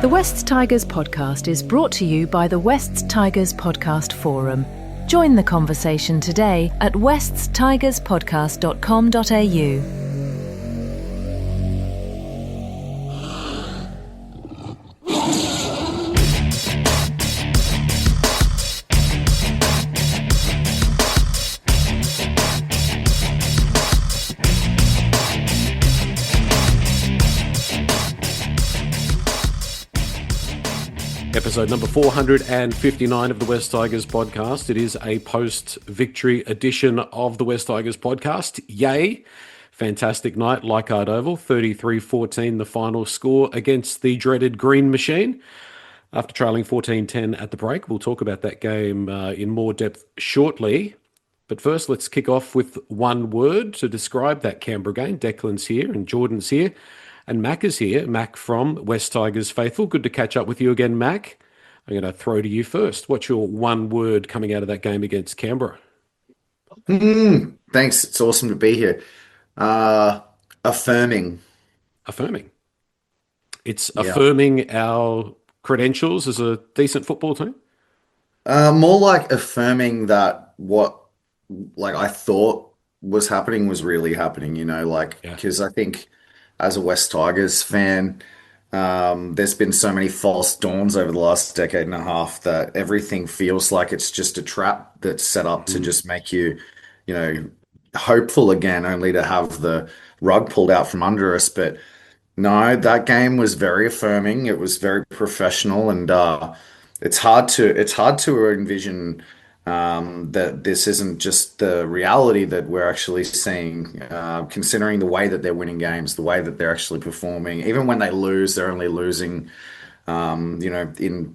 The Wests Tigers podcast is brought to you by the Wests Tigers Podcast Forum. Join the conversation today at weststigerspodcast.com.au. Episode number 459 of the West Tigers podcast. It is a post-victory edition of the West Tigers podcast. Yay! Fantastic night, Leichhardt Oval, 33-14 the final score against the dreaded Green Machine. After trailing 14-10 at the break, we'll talk about that game in more depth shortly. But first, let's kick off with one word to describe that Canberra game. Declan's here and Jordan's here. And Mac is here, Mac from West Tigers Faithful. Good to catch up with you again, Mac. I'm going to throw to you first. What's your one word coming out of that game against Canberra? Thanks. It's awesome to be here. Affirming. Affirming. It's Yeah. affirming our credentials as a decent football team? More like affirming that what I thought was happening was really happening, Yeah. because I think as a West Tigers fan, there's been so many false dawns over the last decade and a half that everything feels like it's just a trap that's set up to just make you, hopeful again, only to have the rug pulled out from under us. But no, that game was very affirming. It was very professional, and it's hard to envision that this isn't just the reality that we're actually seeing, considering the way that they're winning games, the way that they're actually performing. Even when they lose, they're only losing, in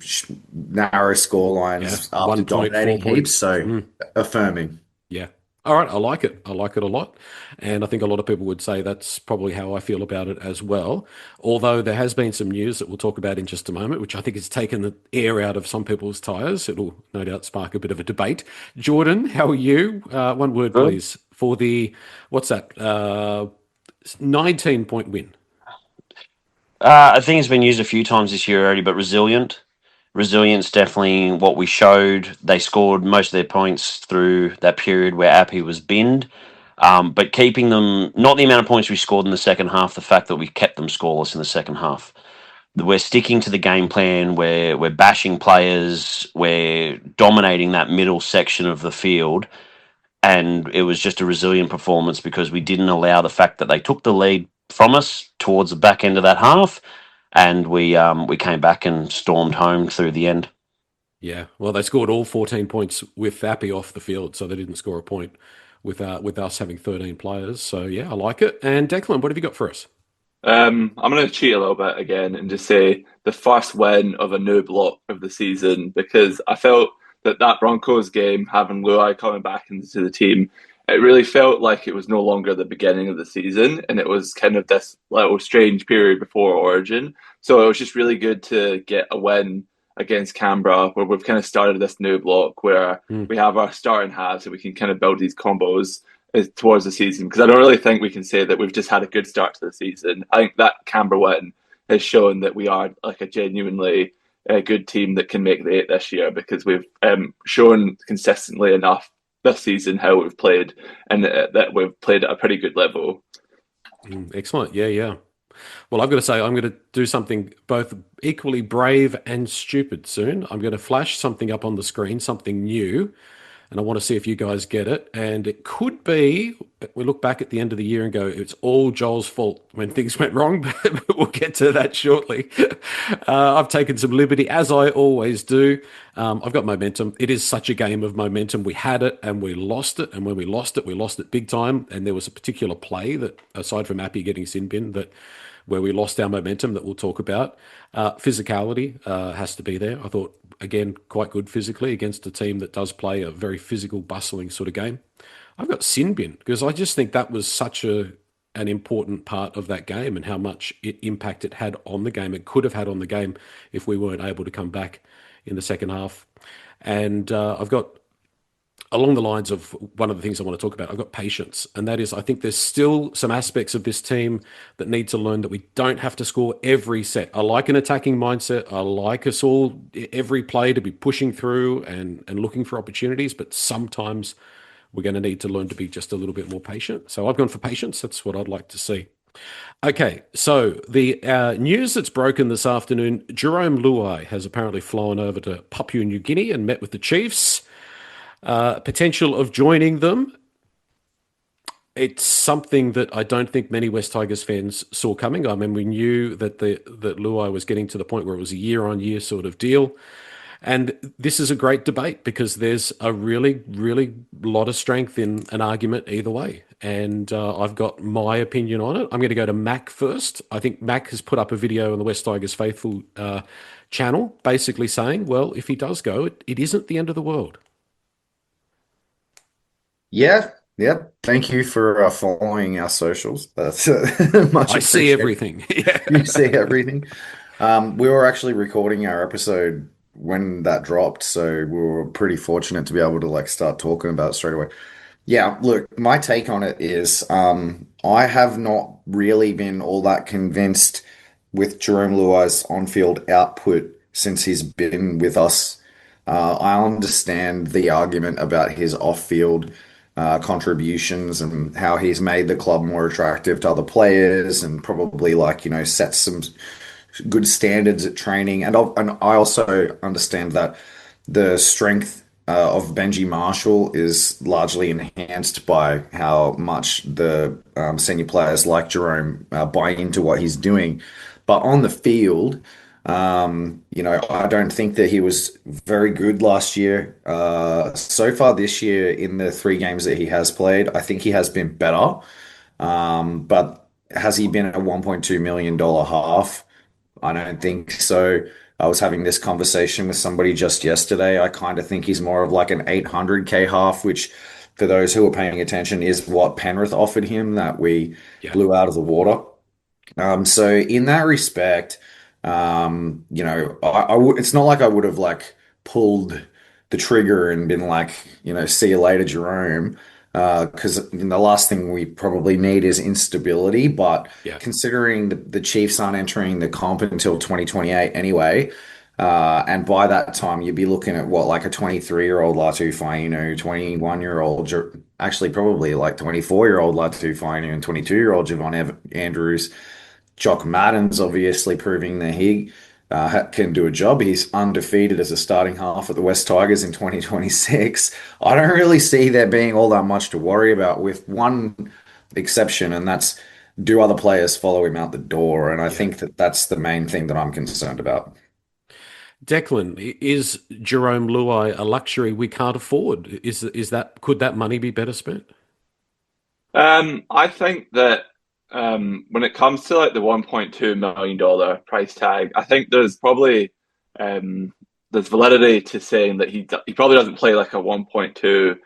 narrow score lines Yeah. after 1.4 dominating points. heaps. So affirming. Yeah. All right. I like it. I like it a lot. And I think a lot of people would say that's probably how I feel about it as well. Although there has been some news that we'll talk about in just a moment, which I think has taken the air out of some people's tyres. It'll no doubt spark a bit of a debate. Jordan, how are you? One word, Good. please, for the, what's that, 19-point win. I think it's been used a few times this year already, but resilient. Resilience definitely what we showed. They scored most of their points through that period where Api was binned. But keeping them, not the amount of points we scored in the second half, the fact that we kept them scoreless in the second half. We're sticking to the game plan, we're bashing players, we're dominating that middle section of the field. And it was just a resilient performance because we didn't allow the fact that they took the lead from us towards the back end of that half. And we came back and stormed home through the end. Yeah. Well, they scored all 14 points with Api off the field, so they didn't score a point with us having 13 players. So, yeah, I like it. And Declan, what have you got for us? I'm going to cheat a little bit again and just say the first win of a new block of the season, because I felt that Broncos game, having Luai coming back into the team, it really felt like it was no longer the beginning of the season, and it was kind of this little strange period before Origin. So it was just really good to get a win against Canberra, where we've kind of started this new block where we have our starting halves, so we can kind of build these combos towards the season. Because I don't really think we can say that we've just had a good start to the season. I think that Canberra win has shown that we are like a genuinely good team that can make the 8 this year, because we've shown consistently enough this season how we've played, and that we've played at a pretty good level. Excellent. Yeah. Well, I've got to say, I'm going to do something both equally brave and stupid soon. I'm going to flash something up on the screen, something new, and I want to see if you guys get it. And it could be, we look back at the end of the year and go, it's all Joel's fault when things went wrong, but we'll get to that shortly. I've taken some liberty, as I always do. I've got momentum. It is such a game of momentum. We had it and we lost it. And when we lost it big time. And there was a particular play that, aside from Api getting sin bin, where we lost our momentum that we'll talk about. Physicality has to be there. I thought, again, quite good physically against a team that does play a very physical, bustling sort of game. I've got sin bin because I just think that was such an important part of that game and how much impact it had on the game. It could have had on the game if we weren't able to come back in the second half. And I've got along the lines of one of the things I want to talk about. I've got patience, and that is, I think there's still some aspects of this team that need to learn that we don't have to score every set. I like an attacking mindset. I like us all, every play, to be pushing through and looking for opportunities, but sometimes we're going to need to learn to be just a little bit more patient. So I've gone for patience. That's what I'd like to see. Okay, so the news that's broken this afternoon, Jerome Luai has apparently flown over to Papua New Guinea and met with the Chiefs. Potential of joining them. It's something that I don't think many West Tigers fans saw coming. I mean, we knew that that Luai was getting to the point where it was a year-on-year sort of deal. And this is a great debate because there's a really, really lot of strength in an argument either way. And I've got my opinion on it. I'm going to go to Mac first. I think Mac has put up a video on the West Tigers Faithful channel basically saying, well, if he does go, it isn't the end of the world. Yeah, yeah. Thank you for following our socials. That's much I see appreciated. everything. Yeah. You see everything. We were actually recording our episode when that dropped, so we were pretty fortunate to be able to like start talking about it straight away. Yeah, look, my take on it is I have not really been all that convinced with Jerome Luai's on-field output since he's been with us. I understand the argument about his off-field contributions and how he's made the club more attractive to other players and probably like, set some good standards at training. And I also understand that the strength of Benji Marshall is largely enhanced by how much the senior players like Jerome buy into what he's doing. But on the field, I don't think that he was very good last year. So far this year, in the 3 games that he has played, I think he has been better. But has he been a $1.2 million half? I don't think so. I was having this conversation with somebody just yesterday. I kind of think he's more of like an 800K half, which for those who are paying attention is what Penrith offered him that we Yeah. blew out of the water. So in that respect, I would, it's not like I would have like pulled the trigger and been like, see you later, Jerome. Because the last thing we probably need is instability. But Yeah. considering the Chiefs aren't entering the comp until 2028 anyway, and by that time you'd be looking at what, like a 23-year-old Latu Fainu, 21-year-old, actually probably like 24-year-old Latu Fainu and 22-year-old Javon Andrews. Jock Madden's obviously proving that he can do a job. He's undefeated as a starting half at the West Tigers in 2026. I don't really see there being all that much to worry about, with one exception, and that's, do other players follow him out the door? And I think that that's the main thing that I'm concerned about. Declan, is Jerome Luai a luxury we can't afford? Could that money be better spent? I think that when it comes to like the $1.2 million price tag, I think there's probably there's validity to saying that he probably doesn't play like a $1.2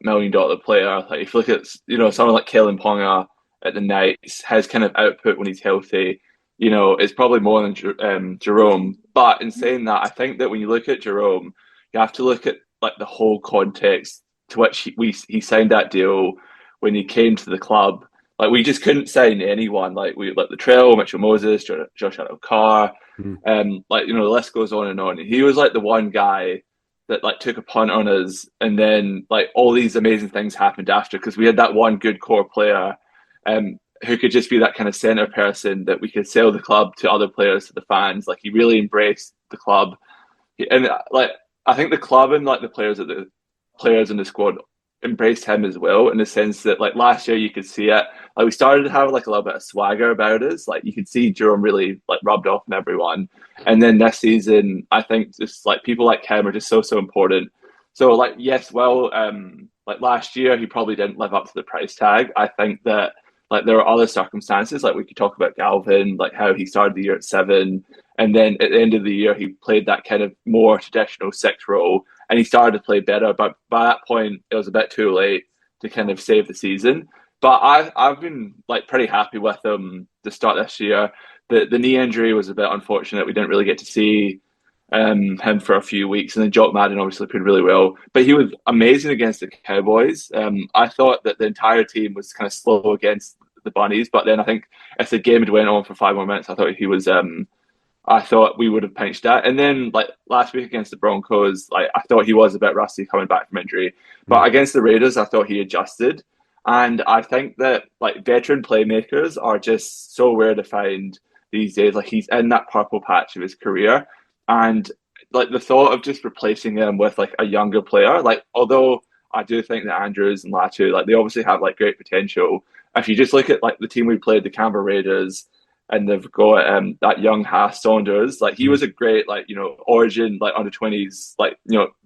million player. Like if you look at someone like Kalen Ponga at the Knights, his kind of output when he's healthy, it's probably more than Jerome. But in saying that, I think that when you look at Jerome, you have to look at like the whole context to which he signed that deal when he came to the club. Like we just couldn't sign anyone. Like we the Trail, Mitchell Moses, Josh Adokar, the list goes on and on. He was like the one guy that like took a punt on us, and then like all these amazing things happened after, because we had that one good core player who could just be that kind of center person that we could sell the club to other players, to the fans. Like he really embraced the club, and like I think the club and like the players in the squad embraced him as well, in the sense that like last year you could see it. Like we started to have like a little bit of swagger about us. Like you could see Jerome really like rubbed off on everyone. And then this season, I think just like people like him are just so important. So like yes, well, like last year he probably didn't live up to the price tag. I think that like there are other circumstances. Like we could talk about Galvin, like how he started the year at 7, and then at the end of the year he played that kind of more traditional 6 role, and he started to play better. But by that point, it was a bit too late to kind of save the season. But I've been like pretty happy with him to start this year. The knee injury was a bit unfortunate. We didn't really get to see him for a few weeks, and then Jock Madden obviously played really well. But he was amazing against the Cowboys. I thought that the entire team was kind of slow against the Bunnies, but then I think if the game had went on for 5 more minutes, I thought he was. I thought we would have pinched that. And then like last week against the Broncos, like I thought he was a bit rusty coming back from injury. But against the Raiders, I thought he adjusted. And I think that like veteran playmakers are just so rare to find these days. Like he's in that purple patch of his career. And like the thought of just replacing him with like a younger player, like although I do think that Andrews and Latu, like they obviously have like great potential. If you just look at like the team we played, the Canberra Raiders, and they've got that young Haas Saunders. Like he was a great Origin like under 20s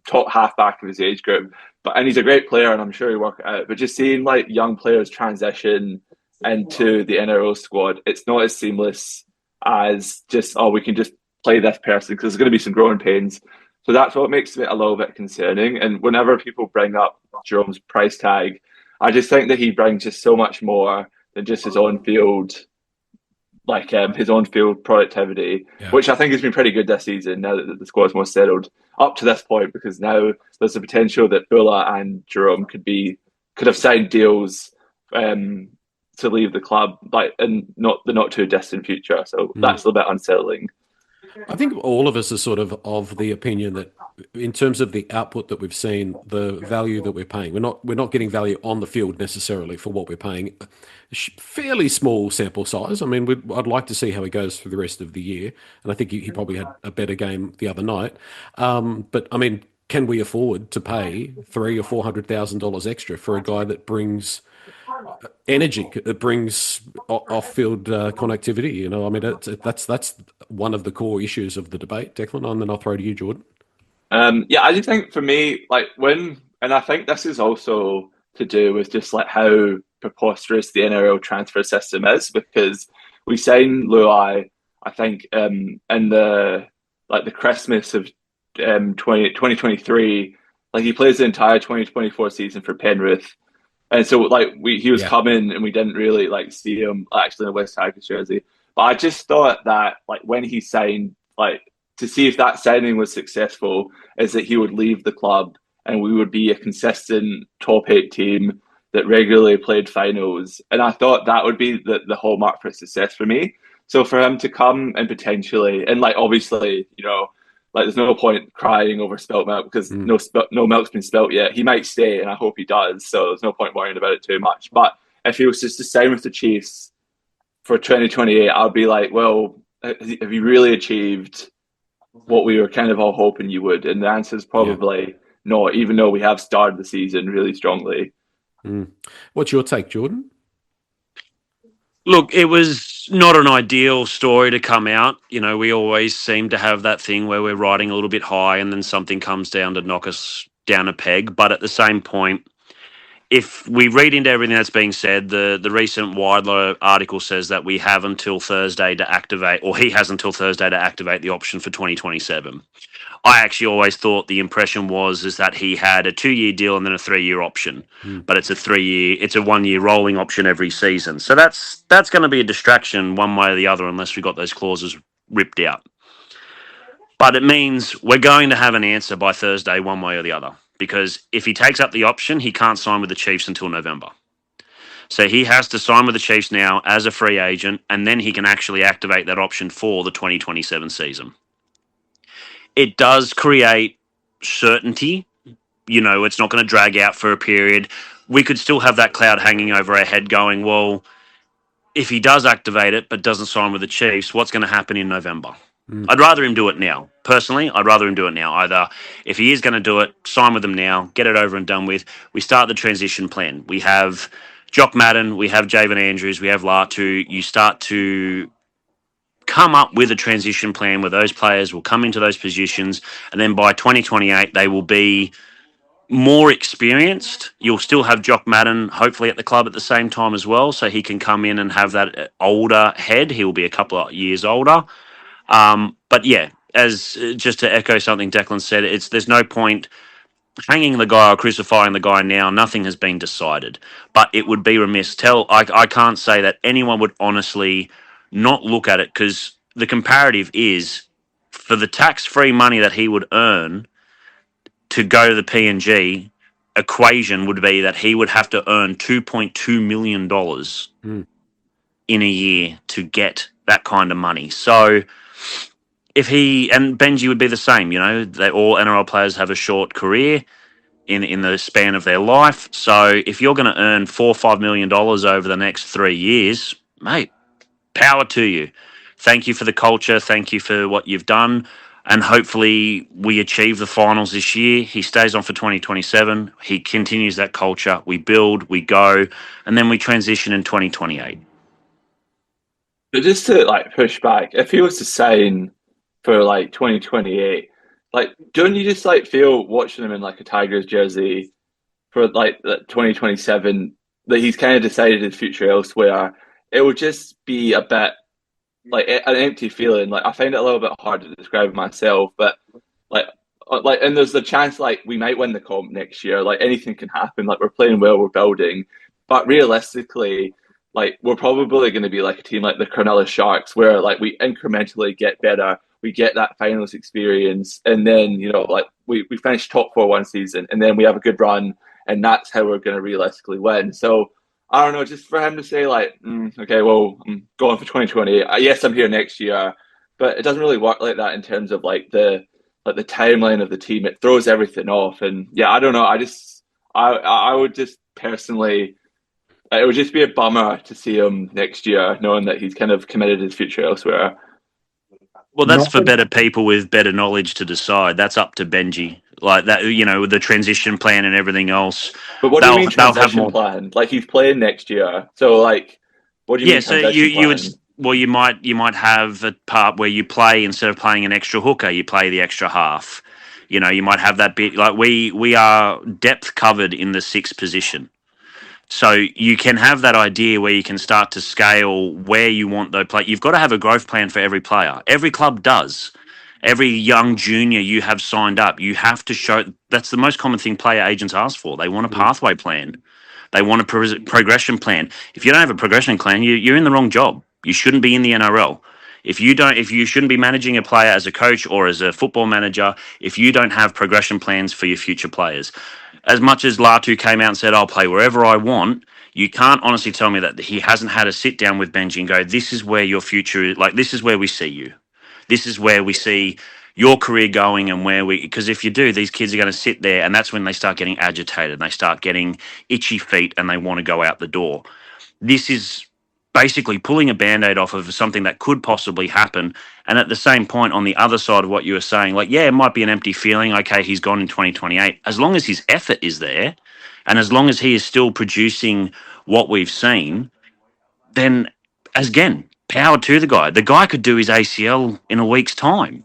top halfback of his age group. And he's a great player, and I'm sure he'll work it out. But just seeing like young players transition into the NRL squad, it's not as seamless as just we can just play this person, because there's going to be some growing pains. So that's what makes it a little bit concerning. And whenever people bring up Jerome's price tag, I just think that he brings just so much more than just his on field. His on-field productivity, which I think has been pretty good this season now that the squad's more settled up to this point, because now there's the potential that Bula and Jerome could have signed deals to leave the club in the not too distant future. So that's a little bit unsettling. I think all of us are sort of the opinion that in terms of the output that we've seen, the value that we're paying, we're not getting value on the field necessarily for what we're paying. Fairly small sample size. I mean, I'd like to see how he goes for the rest of the year, and I think he probably had a better game the other night. But I mean, can we afford to pay $300,000 or $400,000 extra for a guy that brings energy, that brings off-field connectivity? I mean, that's one of the core issues of the debate, Declan. And then I'll throw to you, Jordan. I just think for me, and I think this is also to do with just like how preposterous the NRL transfer system is, because we signed Luai, I think, in the Christmas of 2023. Like he plays the entire 2024 season for Penrith. And so he was coming, and we didn't really see him actually in a West Tigers jersey. But I just thought that when he signed, to see if that signing was successful, is that he would leave the club and we would be a consistent top 8 team that regularly played finals. And I thought that would be the hallmark for success for me. So for him to come and potentially, and obviously, there's no point crying over spilt milk, because no milk's been spilt yet. He might stay, and I hope he does. So there's no point worrying about it too much. But if he was just to sign with the Chiefs for 2028, I'd be like, well, have you really achieved what we were kind of all hoping you would? And the answer is probably no, even though we have started the season really strongly. What's your take, Jordan? Look, it was not an ideal story to come out. We always seem to have that thing where we're riding a little bit high and then something comes down to knock us down a peg. But at the same point, if we read into everything that's being said, the recent Widler article says that we have until Thursday to activate, or he has until Thursday to activate the option for 2027. I actually always thought the impression is that he had a 2-year deal and then a 3-year option, but it's a 1-year rolling option every season. So that's going to be a distraction one way or the other, unless we got those clauses ripped out. But it means we're going to have an answer by Thursday one way or the other, because if he takes up the option, he can't sign with the Chiefs until November. So he has to sign with the Chiefs now as a free agent, and then he can actually activate that option for the 2027 season. It does create certainty. It's not going to drag out for a period. We could still have that cloud hanging over our head going, well, if he does activate it but doesn't sign with the Chiefs, what's going to happen in November? I'd rather him do it now. Personally, I'd rather him do it now. Either if he is going to do it, sign with them now, get it over and done with. We start the transition plan. We have Jock Madden, we have Javen Andrews, we have Latu. You start to come up with a transition plan where those players will come into those positions, and then by 2028 they will be more experienced. You'll still have Jock Madden hopefully at the club at the same time as well, so he can come in and have that older head. He will be a couple of years older. But yeah, as just to echo something Declan said, there's no point hanging the guy or crucifying the guy now. Nothing has been decided, but it would be remiss. I can't say that anyone would honestly not look at it, because the comparative is for the tax-free money that he would earn to go to the PNG, equation would be that he would have to earn $2.2 million in a year to get that kind of money. So if he, and Benji would be the same, they all NRL players have a short career in the span of their life. So if you're going to earn $4 or $5 million over the next 3 years, mate, power to you. Thank you for the culture. Thank you for what you've done. And hopefully we achieve the finals this year. He stays on for 2027. He continues that culture. We build, we go, and then we transition in 2028. But just to push back, if he was to sign for 2028, don't you just feel watching him in a Tigers jersey for 2027 that he's kind of decided his future elsewhere? It would just be a bit an empty feeling. I find it a little bit hard to describe myself, but and there's the chance we might win the comp next year. Anything can happen. We're playing well, we're building, but realistically, we're probably going to be a team like the Cronulla Sharks, where we incrementally get better. We get that finals experience, and then we finish top 4 one season, and then we have a good run, and that's how we're going to realistically win. So I don't know, just for him to say okay, well, I'm going for 2020. Yes, I'm here next year, but it doesn't really work like that in terms of the timeline of the team. It throws everything off, and yeah, I don't know. I would just personally, it would just be a bummer to see him next year, knowing that he's kind of committed his future elsewhere. Well, that's for better people with better knowledge to decide. That's up to Benji. With the transition plan and everything else. But what do you mean transition plan? He's playing next year, so what do you mean? So you would you might have a part where you play, instead of playing an extra hooker, you play the extra half. You might have that bit. We are depth covered in the 6th position. So you can have that idea where you can start to scale where you want those play. You've got to have a growth plan for every player. Every club does. Every young junior you have signed up, you have to show. That's the most common thing player agents ask for. They want a pathway plan. They want a progression plan. If you don't have a progression plan, you're in the wrong job. You shouldn't be in the NRL. If you shouldn't be managing a player as a coach or as a football manager, if you don't have progression plans for your future players. As much as Latu came out and said, I'll play wherever I want, you can't honestly tell me that he hasn't had a sit down with Benji and go, this is where your future is. This is where we see you. This is where we see your career going, and because if you do, these kids are going to sit there, and that's when they start getting agitated. They start getting itchy feet and they want to go out the door. This is basically pulling a Band-Aid off of something that could possibly happen. And at the same point, on the other side of what you were saying, it might be an empty feeling. Okay, he's gone in 2028. As long as his effort is there, and as long as he is still producing what we've seen, then, again, power to the guy. The guy could do his ACL in a week's time.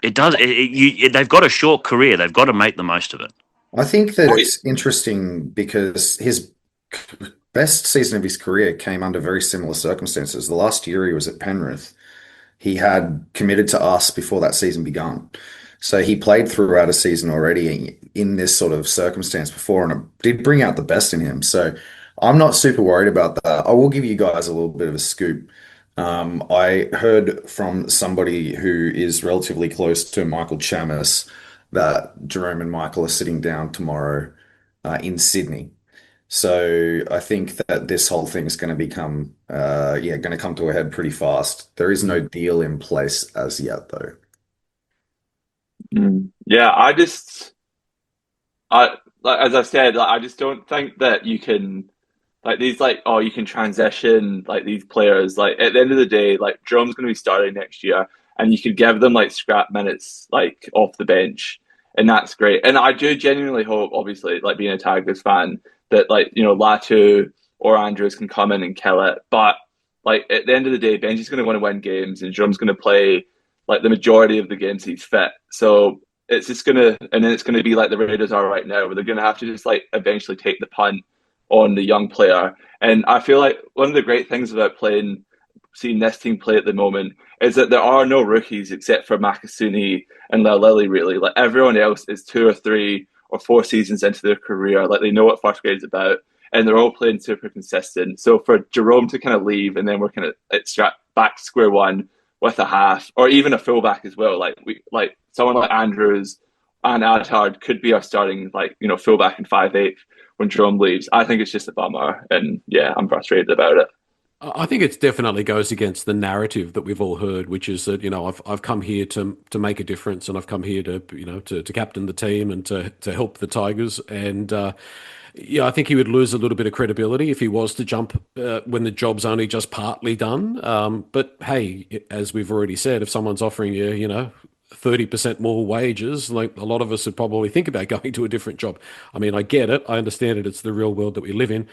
It does. They've got a short career. They've got to make the most of it. I think that it's interesting because his best season of his career came under very similar circumstances. The last year he was at Penrith, he had committed to us before that season began. So he played throughout a season already in this sort of circumstance before, and it did bring out the best in him. So I'm not super worried about that. I will give you guys a little bit of a scoop. I heard from somebody who is relatively close to Michael Chammas that Jerome and Michael are sitting down tomorrow in Sydney. So I think that this whole thing is going to become, going to come to a head pretty fast. There is no deal in place as yet, though. Yeah, as I said, I just don't think that you can, you can transition these players. At the end of the day, Jerome's going to be starting next year, and you could give them scrap minutes off the bench, and that's great. And I do genuinely hope, obviously, being a Tigers fan, that Latu or Andrews can come in and kill it. But at the end of the day, Benji's going to want to win games, and Jerome's going to play the majority of the games he's fit. So it's just going to be like the Raiders are right now, where they're going to have to just eventually take the punt on the young player. And I feel like one of the great things about seeing this team play at the moment is that there are no rookies except for Makasuni and Lily, really. Everyone else is 2 or 3 or 4 seasons into their career. They know what first grade is about, and they're all playing super consistent. So for Jerome to kind of leave, and then we're kind of back to square one with a half or even a fullback as well. Like someone like Andrews and Adhard could be our starting fullback in 5'8" when Jerome leaves. I think it's just a bummer, and yeah, I'm frustrated about it. I think it definitely goes against the narrative that we've all heard, which is that I've come here to make a difference, and I've come here to to captain the team and to help the Tigers. And yeah, I think he would lose a little bit of credibility if he was to jump when the job's only just partly done. But hey, as we've already said, if someone's offering you 30% more wages, like a lot of us would probably think about going to a different job. I mean, I get it. I understand it. It's the real world that we live in.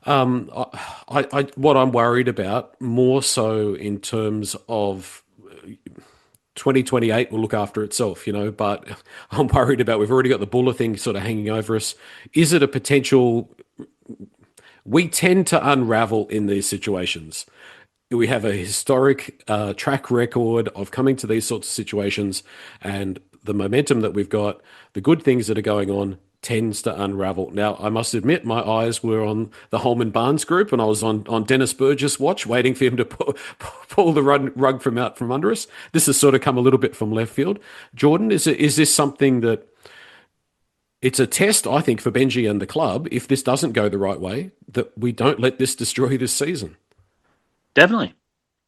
What I'm worried about more so in terms of 2028 will look after itself, but I'm worried about, we've already got the Buller thing sort of hanging over us. Is it a potential? We tend to unravel in these situations. We have a historic track record of coming to these sorts of situations, and the momentum that we've got, the good things that are going on, tends to unravel. Now, I must admit, my eyes were on the Holman Barnes group, and I was on Dennis Burgess' watch, waiting for him to pull the rug from out from under us. This has sort of come a little bit from left field. Jordan, is this something that it's a test, I think, for Benji and the club, if this doesn't go the right way, that we don't let this destroy this season? Definitely.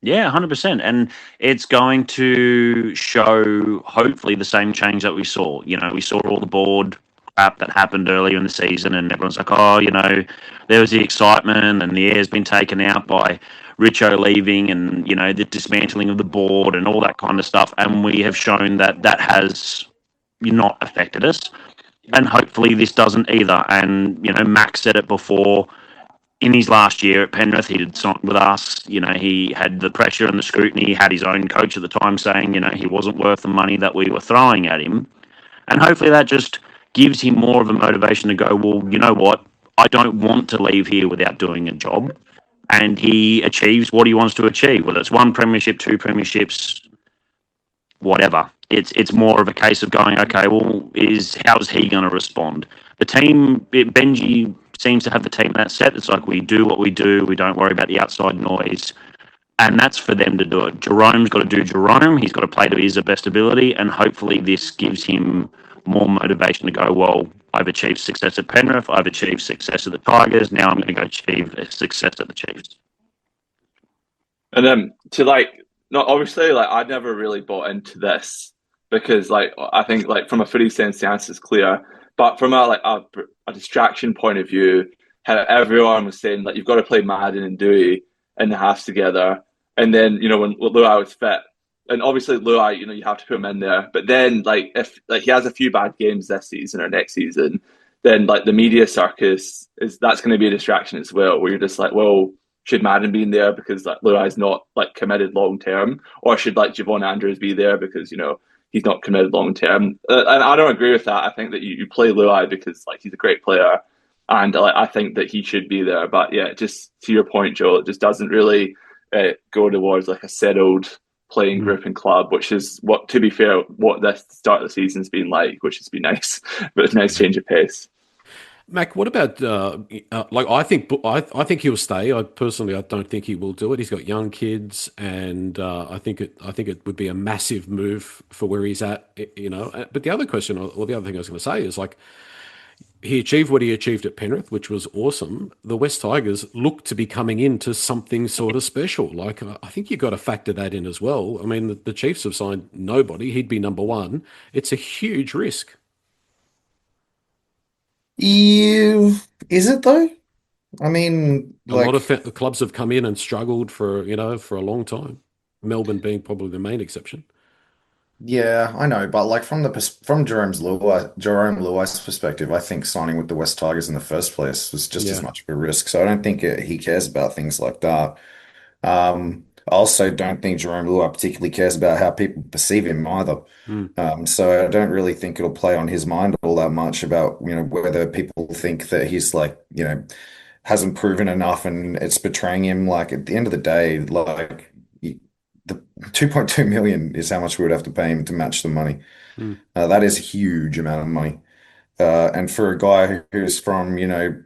Yeah, 100%. And it's going to show, hopefully, the same change that we saw. We saw all the board crap that happened earlier in the season, and everyone's like, there was the excitement, and the air's been taken out by Richo leaving, and, the dismantling of the board and all that kind of stuff. And we have shown that has not affected us. And hopefully this doesn't either. And, Max said it before. In his last year at Penrith, he did something with us. He had the pressure and the scrutiny. He had his own coach at the time saying, he wasn't worth the money that we were throwing at him. And hopefully that just gives him more of a motivation to go, well, you know what? I don't want to leave here without doing a job. And he achieves what he wants to achieve, whether it's 1 premiership, 2 premierships, whatever. It's more of a case of going, okay, well, how's he going to respond? The team, Benji seems to have the team that's set. It's like, we do what we do. We don't worry about the outside noise. And that's for them to do it. Jerome's got to do Jerome. He's got to play to his best ability. And hopefully this gives him more motivation to go, well, I've achieved success at Penrith. I've achieved success at the Tigers. Now I'm going to go achieve success at the Chiefs. And then obviously, I'd never really bought into this because, I think, from a footy sense, the answer is clear. But from a distraction point of view, how everyone was saying, you've got to play Madden and Dewey in the halves together. And then, when Luai was fit, and obviously Luai, you have to put him in there. But then, if he has a few bad games this season or next season, then, the media circus, that's going to be a distraction as well, where you're just well, should Madden be in there because Luai's not committed long term, or should Javon Andrews be there because he's not committed long term? And I don't agree with that. I think that you play Luai because he's a great player, and I think that he should be there. But yeah, just to your point, Joel, it just doesn't really go towards a settled playing group and club, which is to be fair, what the start of the season's been like, which has been nice, but it's a nice change of pace. Mac, what about I think he'll stay. I don't think he will do it. He's got young kids, and I think it would be a massive move for where he's at. But the other question, or the other thing I was going to say is he achieved what he achieved at Penrith, which was awesome. The West Tigers look to be coming into something sort of special. I think you've got to factor that in as well. I mean, the Chiefs have signed nobody. He'd be number one. It's a huge risk. Is it though? I mean, a lot of clubs have come in and struggled for a long time. Melbourne being probably the main exception. Yeah, I know, but from Jerome Luai's perspective, I think signing with the West Tigers in the first place was just as much of a risk. So I don't think he cares about things like that. I also don't think Jerome Luai particularly cares about how people perceive him either. So I don't really think it'll play on his mind all that much about, whether people think that he's hasn't proven enough and it's betraying him. At the end of the day, the 2.2 million is how much we would have to pay him to match the money. That is a huge amount of money. And for a guy who's from, a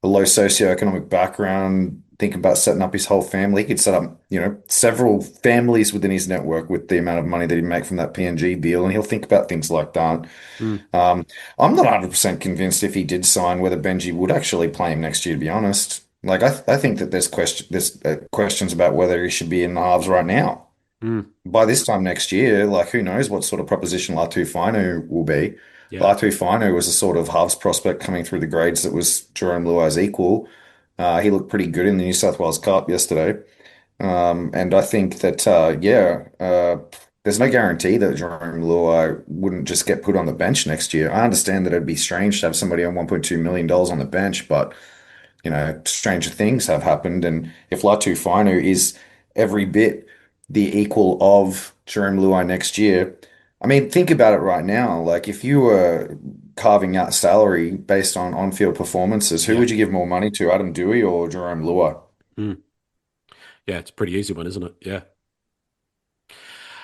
low socioeconomic background, think about setting up his whole family. He could set up, several families within his network with the amount of money that he make from that PNG deal, and he'll think about things like that. Mm. I'm not 100% convinced if he did sign whether Benji would actually play him next year, to be honest. Like I think that there's questions about whether he should be in the halves right now. Mm. By this time next year, like who knows what sort of proposition Latu Finu will be. Yeah. Latu Finu was a sort of halves prospect coming through the grades that was Jerome Luai's equal. He looked pretty good in the New South Wales Cup yesterday. And I think that, there's no guarantee that Jerome Luai wouldn't just get put on the bench next year. I understand that it'd be strange to have somebody on $1.2 million on the bench, but, stranger things have happened. And if Latu Finu is every bit the equal of Jerome Luai next year, I mean, think about it right now. Like, if you were carving out salary based on on-field performances, who Yeah. would you give more money to, Adam Dewey or Jerome Luai? Mm. Yeah, it's a pretty easy one, isn't it? Yeah.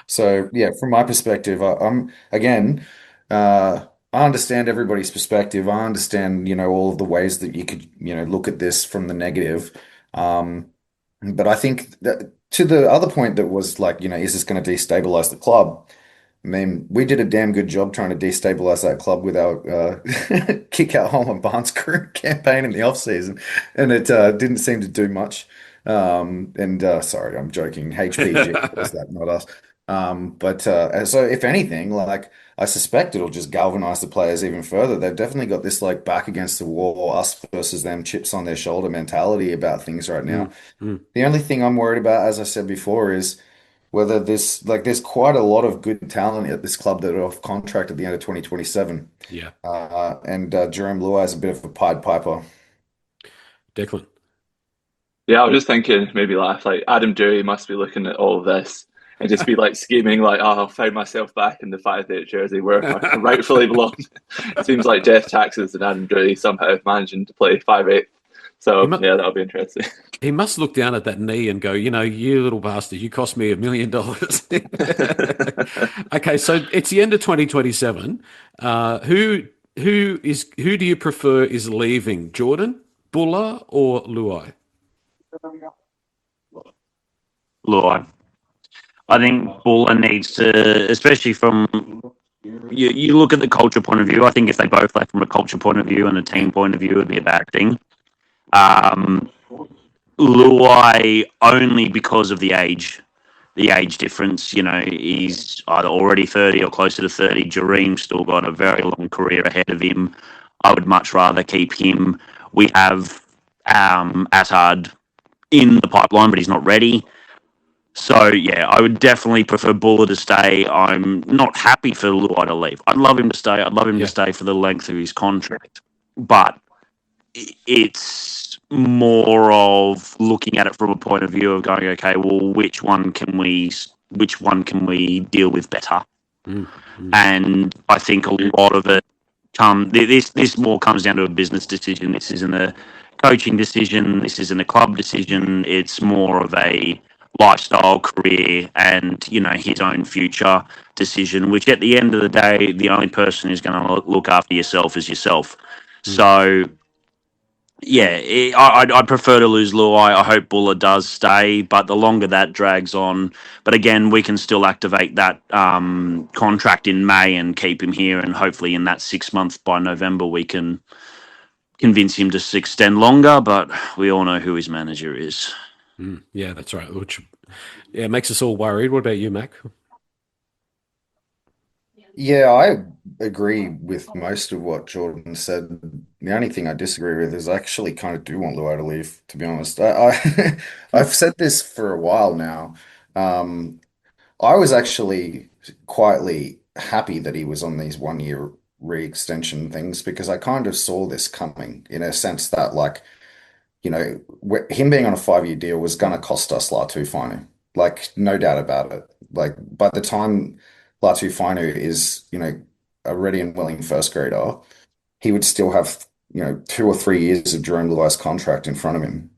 So yeah, from my perspective, I'm again, I understand everybody's perspective. I understand, all of the ways that you could, look at this from the negative. Um, but I think that to the other point that was like, is this going to destabilize the club? I mean, we did a damn good job trying to destabilize that club with our kick out Holman Barnes crew campaign in the off season, and it didn't seem to do much. And sorry, I'm joking. HPG was that, not us. But so if anything, like I suspect it'll just galvanize the players even further. They've definitely got this like back against the wall, us versus them, chips on their shoulder mentality about things right now. Mm. Mm. The only thing I'm worried about, as I said before, is whether there's quite a lot of good talent at this club that are off contract at the end of 2027. Yeah. And Jerome Luai is a bit of a Pied Piper. Declan. Yeah, I was just thinking maybe like Adam Dewey must be looking at all of this and just be like scheming like, oh, I'll find myself back in the 5'8" jersey where I rightfully belong. It seems like Jeff Taxes and Adam Dewey somehow managing to play 5'8". So yeah, that'll be interesting. He must look down at that knee and go, you little bastard, you cost me $1 million. Okay, so it's the end of 2027. Who do you prefer is leaving? Jordan, Buller, or Luai? Luai. I think Buller needs to, especially from you look at the culture point of view. I think if they both left from a culture point of view and a team point of view, it'd be a bad thing. Luai only because of the age difference. He's either already 30 or closer to 30. Jareem's still got a very long career ahead of him. I would much rather keep him. We have Assad in the pipeline, but he's not ready. So, yeah, I would definitely prefer Buller to stay. I'm not happy for Luai to leave. I'd love him to stay. I'd love him to stay for the length of his contract. But it's more of looking at it from a point of view of going, okay, well, which one can we deal with better? And I think a lot of it this more comes down to a business decision. This isn't a coaching decision. This isn't a club decision. It's more of a lifestyle, career, and his own future decision. Which at the end of the day, the only person who's going to look after yourself is yourself. So. Yeah, I'd prefer to lose Luai. I hope Buller does stay, but the longer that drags on, but again, we can still activate that contract in May and keep him here, and hopefully in that 6 months by November we can convince him to extend longer. But we all know who his manager is. Yeah, that's right. Which makes us all worried. What about you, Mac? Yeah, I agree with most of what Jordan said. The only thing I disagree with is I actually kind of do want Luai to leave, to be honest. I've said this for a while now. Um, I was actually quietly happy that he was on these 1 year re-extension things because I kind of saw this coming in a sense that like, him being on a 5 year deal was gonna cost us Latu Finu. Like, no doubt about it. Like by the time Latu Finu is, a ready and willing first grader, he would still have, 2 or 3 years of Jerome Luai's contract in front of him.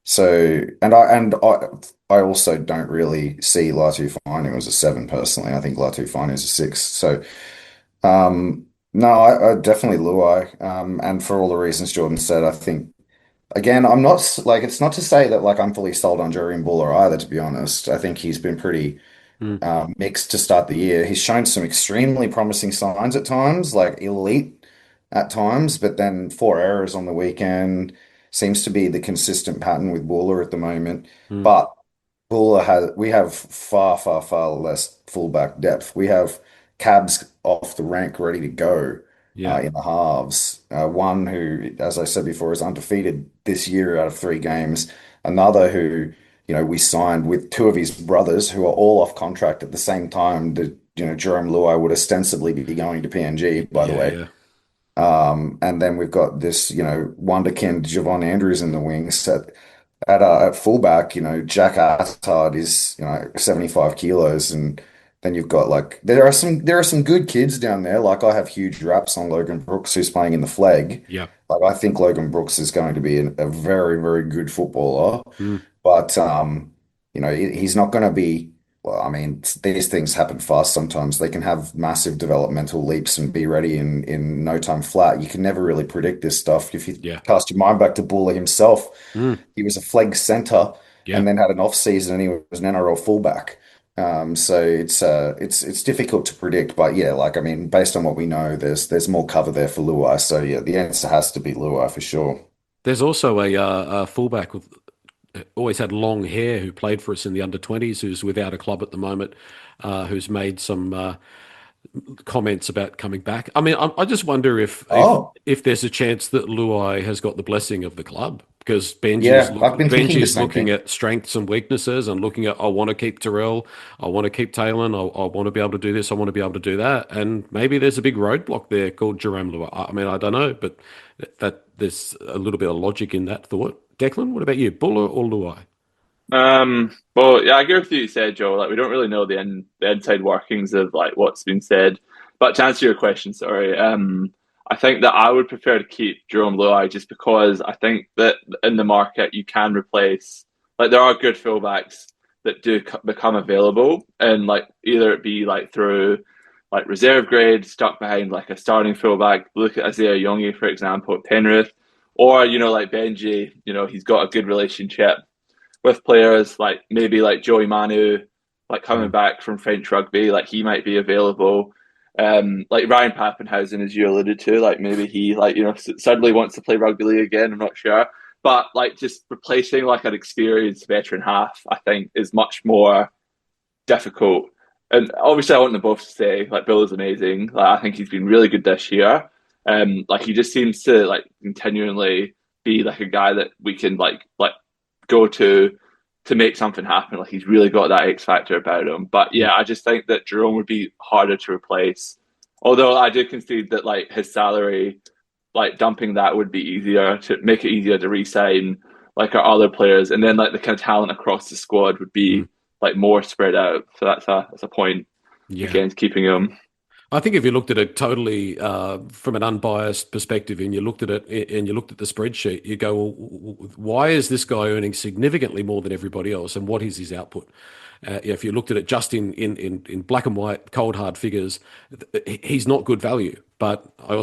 So, I also don't really see Latu Finu as a 7 personally. I think Latu Finu is a 6. So, no, I definitely Luai. And for all the reasons Jordan said, I think Again, I'm not like it's not to say that like I'm fully sold on Jarian Buller either, to be honest. I think he's been pretty Mm. mixed to start the year. He's shown some extremely promising signs at times, like elite at times, but then four errors on the weekend seems to be the consistent pattern with Buller at the moment. Mm. But we have far, far, far less fullback depth. We have cabs off the rank ready to go Yeah. in the halves. One who, as I said before, is undefeated this year out of three games. Another who, we signed with two of his brothers who are all off contract at the same time that, Jerome Luai would ostensibly be going to PNG, by the Yeah. way. Yeah. And then we've got this, wonderkind Javon Andrews in the wings. At fullback, Jack Attard is, 75 kilos, and then you've got like there are some good kids down there. Like I have huge raps on Logan Brooks, who's playing in the flag. Yeah. Like I think Logan Brooks is going to be a very, very good footballer, Mm. but he's not going to be. Well, I mean, these things happen fast sometimes. They can have massive developmental leaps and be ready in no time flat. You can never really predict this stuff. If you Yeah. cast your mind back to Buller himself, Mm. he was a flag center Yeah. and then had an off season and he was an NRL fullback. So it's difficult to predict, but yeah, like I mean, based on what we know, there's more cover there for Luai. So yeah, the answer has to be Luai for sure. There's also a fullback with always had long hair who played for us in the under 20s, who's without a club at the moment, who's made some comments about coming back. I mean, I just wonder if Oh, if there's a chance that Luai has got the blessing of the club because yeah, I've been thinking the Benji's same looking thing. at strengths and weaknesses and looking at I want to keep Terrell, I want to keep Talon, I want to be able to do this, I want to be able to do that, and maybe there's a big roadblock there called Jerome Luai. I mean, I don't know, but that there's a little bit of logic in that thought. Declan, what about you, Buller or Luai? Well, yeah, I agree with what you said, Joe. Like, we don't really know the inside workings of like what's been said. But to answer your question, sorry, I think that I would prefer to keep Jerome Luai just because I think that in the market you can replace like there are good fullbacks that do become available, and like either it be like through like reserve grade stuck behind like a starting fullback. Look at Isaiah Youngie, for example, at Penrith, or like Benji. He's got a good relationship with players like maybe like Joey Manu, like coming Mm. back from French rugby, like he might be available. Like Ryan Pappenhausen, as you alluded to, like maybe he like suddenly wants to play rugby league again. I'm not sure, but like just replacing like an experienced veteran half, I think is much more difficult. And obviously, I want them both to say like Bill is amazing. Like I think he's been really good this year. Like he just seems to like continually be like a guy that we can like go to make something happen. Like he's really got that X factor about him. But Mm. yeah, I just think that Jerome would be harder to replace. Although I do concede that like his salary, like dumping that would be easier to make it easier to re-sign like our other players, and then like the kind of talent across the squad would Mm. be like more spread out. So that's a point Yeah. against keeping him. I think if you looked at it totally from an unbiased perspective and you looked at it and you looked at the spreadsheet, you go, well, why is this guy earning significantly more than everybody else and what is his output? If you looked at it just in black and white, cold hard figures, he's not good value. But I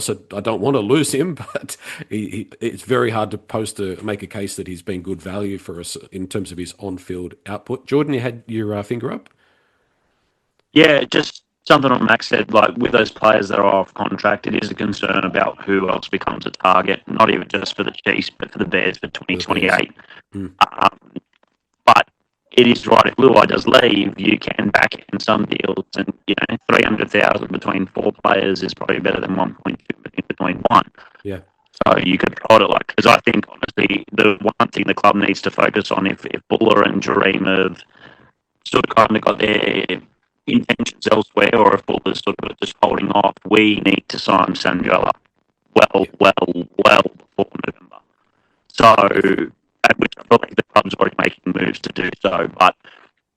don't want to lose him, but it's very hard to make a case that he's been good value for us in terms of his on-field output. Jordan, you had your finger up? Yeah, just something on Max said, like with those players that are off contract, it is a concern about who else becomes a target, not even just for the Chiefs, but for the Bears for For the Bears. 2028. Mm. Um, but it is right, if Luai does leave, you can back in some deals, and 300,000 between four players is probably better than 1.2 million between one. Yeah. So you could throw it like, because I think honestly, the one thing the club needs to focus on, if Buller and Jareem have sort of kind of got their intentions elsewhere, or if Buller's sort of just holding off, we need to sign Sanjala well before November. So, at which I believe the club's already making moves to do so, but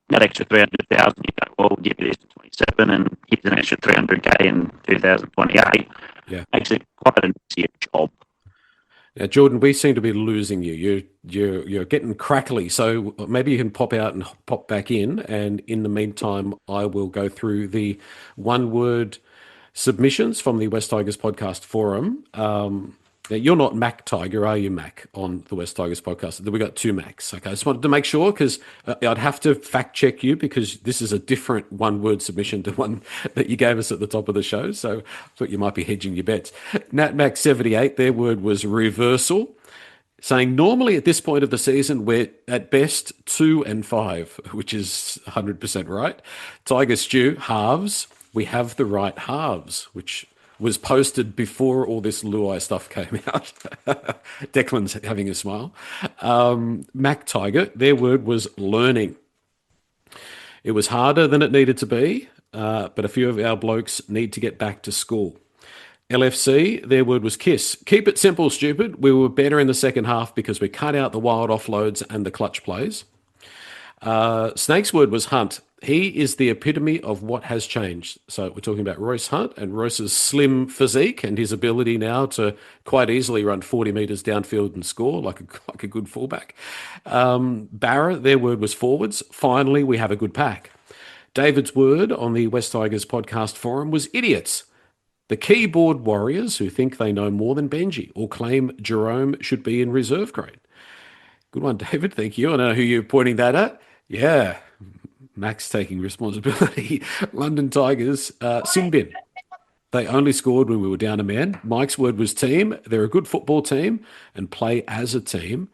that extra 300,000, you go, well, we'll give you this in 27 and here's an extra 300k in 2028. Yeah. Makes it quite an easier job. Now, Jordan, we seem to be losing you. You're getting crackly, so maybe you can pop out and pop back in. And in the meantime, I will go through the one-word submissions from the West Tigers podcast forum. Now, you're not Mac Tiger, are you, Mac, on the West Tigers podcast? We got two Macs. Okay, I just wanted to make sure because I'd have to fact check you because this is a different one-word submission to one that you gave us at the top of the show. So I thought you might be hedging your bets. Nat Mac 78, their word was reversal, saying normally at this point of the season we're at best 2 and 5, which is 100% right. Tiger Stew, halves. We have the right halves, which was posted before all this Luai stuff came out. Declan's having a smile. Mac Tiger, their word was learning. It was harder than it needed to be, but a few of our blokes need to get back to school. LFC, their word was kiss. Keep it simple, stupid. We were better in the second half because we cut out the wild offloads and the clutch plays. Snake's word was hunt. He is the epitome of what has changed. So we're talking about Royce Hunt and Royce's slim physique and his ability now to quite easily run 40 metres downfield and score like a good fullback. Barra, their word was forwards. Finally, we have a good pack. David's word on the West Tigers podcast forum was idiots. The keyboard warriors who think they know more than Benji or claim Jerome should be in reserve grade. Good one, David. Thank you. I know who you're pointing that at. Yeah. Max taking responsibility. London Tigers, sin bin. They only scored when we were down a man. Mike's word was team. They're a good football team and play as a team.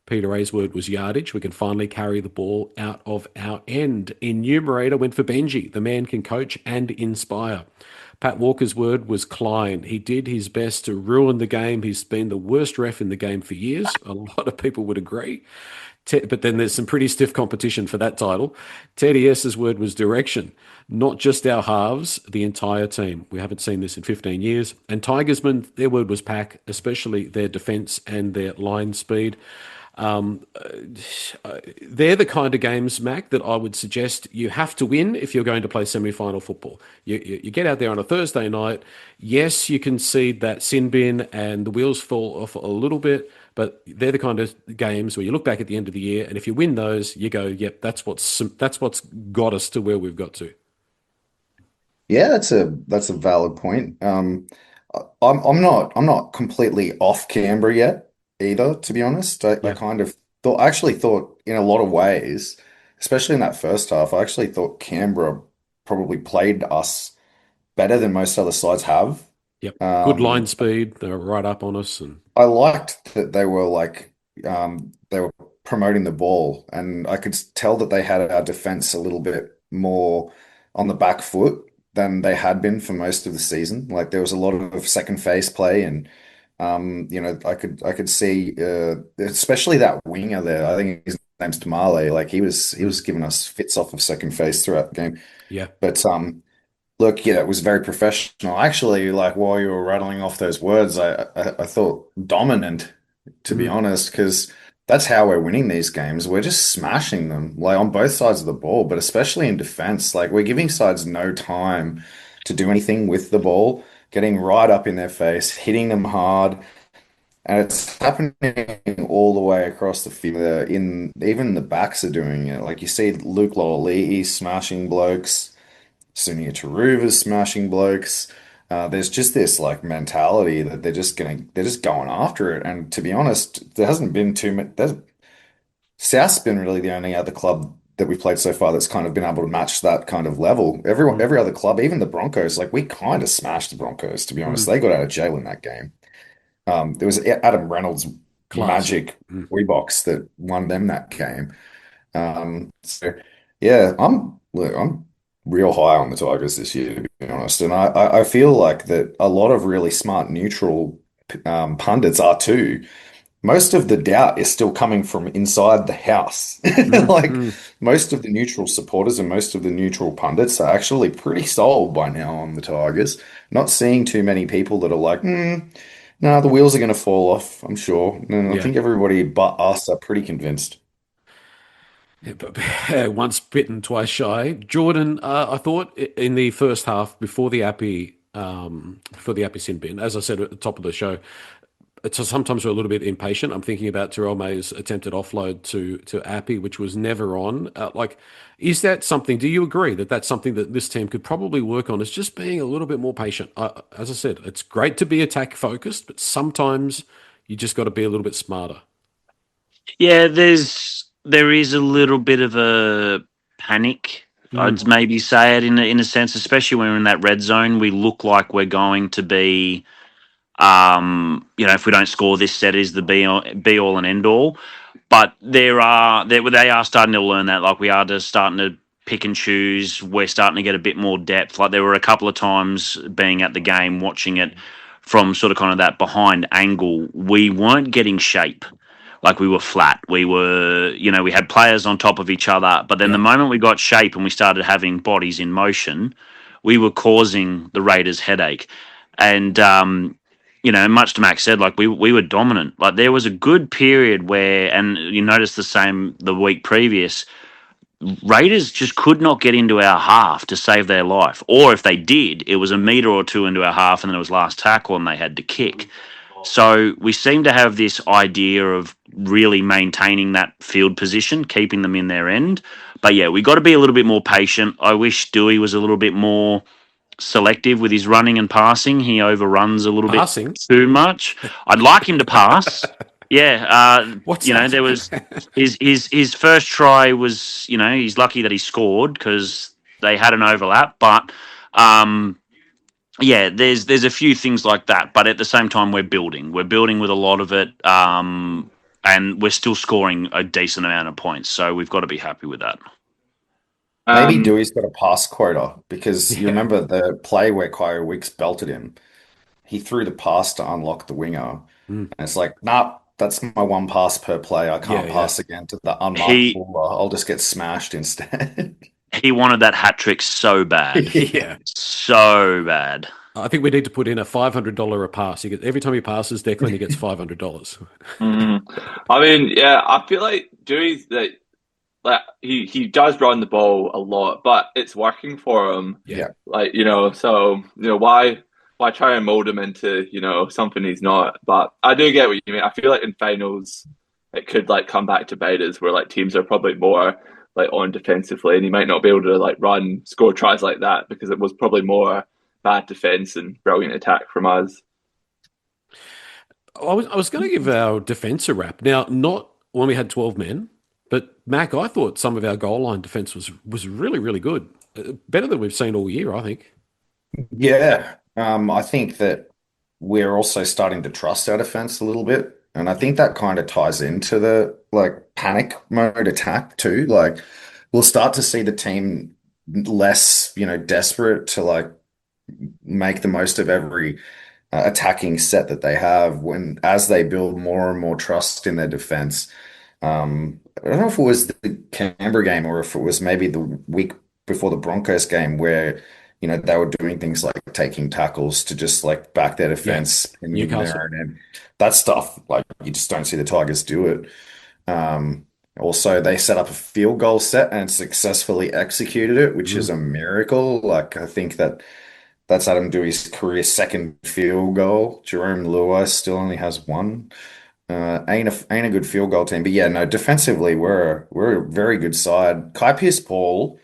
Peter A's word was yardage. We can finally carry the ball out of our end. Enumerator went for Benji. The man can coach and inspire. Pat Walker's word was Klein. He did his best to ruin the game. He's been the worst ref in the game for years. A lot of people would agree. But then there's some pretty stiff competition for that title. Teddy S's word was direction. Not just our halves, the entire team. We haven't seen this in 15 years. And Tigersman, their word was pack, especially their defence and their line speed. They're the kind of games, Mac, that I would suggest you have to win if you're going to play semi-final football. You get out there on a Thursday night. Yes, you concede that sin bin and the wheels fall off a little bit, but they're the kind of games where you look back at the end of the year, and if you win those, you go, "Yep, that's what's got us to where we've got to." Yeah, that's a valid point. I'm not completely off Canberra yet either, to be honest. I Yeah. kind of thought I actually thought in a lot of ways, especially in that first half, I actually thought Canberra probably played us better than most other sides have. Yep. Good line Um, speed. They're right up on us, and I liked that they were promoting the ball, and I could tell that they had our defense a little bit more on the back foot than they had been for most of the season. Like there was a lot of second phase play, and I could see especially that winger there. I think his name's Tamale. Like he was giving us fits off of second phase throughout the game. yeah. But look, yeah, it was very professional. Actually, like while you were rattling off those words, I thought dominant, to be Mm. honest, because that's how we're winning these games. We're just smashing them, like on both sides of the ball, but especially in defense. Like we're giving sides no time to do anything with the ball, getting right up in their face, hitting them hard, and it's happening all the way across the field. In even the backs are doing it. Like you see Luke Lawley smashing blokes. Sunia Taruva's smashing blokes. There's just this like mentality that they're just going after it. And to be honest, there hasn't been too much. South's been really the only other club that we've played so far that's kind of been able to match that kind of level. Mm. Every other club, even the Broncos, like we kind of smashed the Broncos, to be honest. Mm. They got out of jail in that game. There was Adam Reynolds' Class. magic Mm. Reeboks that won them that game. So yeah, I'm real high on the Tigers this year, to be honest, and I feel like that a lot of really smart neutral pundits are too. Most of the doubt is still coming from inside the house. Mm. Like Mm. most of the neutral supporters and most of the neutral pundits are actually pretty sold by now on the Tigers. Not seeing too many people that are like, no, the wheels are going to fall off, I'm sure. And I Yeah. think everybody but us are pretty convinced. Yeah, but once bitten, twice shy. Jordan, I thought in the first half before the Appy sin bin, as I said at the top of the show, sometimes we're a little bit impatient. I'm thinking about Terrell May's attempted offload to Appy, which was never on. Is that something? Do you agree that that's something that this team could probably work on? Is just being a little bit more patient. As I said, it's great to be attack focused, but sometimes you just got to be a little bit smarter. Yeah, there is a little bit of a panic. I'd maybe say it in a sense, especially when we're in that red zone. We look like we're going to be, if we don't score this set, is the be all and end all. But they are starting to learn that. Like we are just starting to pick and choose. We're starting to get a bit more depth. Like there were a couple of times being at the game, watching it from sort of kind of that behind angle, we weren't getting shape. Like we were flat. We were, we had players on top of each other. But then the moment we got shape and we started having bodies in motion, we were causing the Raiders headache. And, much to Max said, like we were dominant. Like there was a good period where, and you noticed the same the week previous, Raiders just could not get into our half to save their life. Or if they did, it was a metre or two into our half and then it was last tackle and they had to kick. So we seem to have this idea of really maintaining that field position, keeping them in their end. But yeah, we got to be a little bit more patient. I wish Dewey was a little bit more selective with his running and passing. He overruns a little bit too much. I'd like him to pass. Yeah, there was his first try was, he's lucky that he scored because they had an overlap, but there's a few things like that, but at the same time we're building with a lot of it, and we're still scoring a decent amount of points, so we've got to be happy with that. Maybe Dewey's got a pass quota because you remember the play where Kyle Weeks belted him. He threw the pass to unlock the winger, and it's like, nah, that's my one pass per play. I can't pass again to the unmarked baller. I'll just get smashed instead. He wanted that hat trick so bad. Yeah, so bad. I think we need to put in a $500 a pass. Every time he passes, Declan, he gets $500. I mean, yeah, I feel like Dewey's like he does run the ball a lot, but it's working for him. Yeah. So why try and mold him into, something he's not? But I do get what you mean. I feel like in finals it could like come back to bite us where like teams are probably more like on defensively and he might not be able to like score tries like that because it was probably more bad defense and brilliant attack from us. I was going to give our defense a rap. Now, not when we had 12 men, but Mac, I thought some of our goal line defense was really, really good. Better than we've seen all year, I think. Yeah. I think that we're also starting to trust our defense a little bit. And I think that kind of ties into the like panic mode attack too. Like we'll start to see the team less, desperate to like make the most of every attacking set that they have as they build more and more trust in their defense. I don't know if it was the Canberra game or if it was maybe the week before the Broncos game where they were doing things like taking tackles to just like back their defense in Newcastle. there, and that stuff, like you just don't see the Tigers do it. Also, they set up a field goal set and successfully executed it, which is a miracle. Like I think that's Adam Dewey's career second field goal. Jerome Luai still only has one. Ain't a good field goal team, but yeah, no, defensively we're a very good side. Kai Pearce-Paul,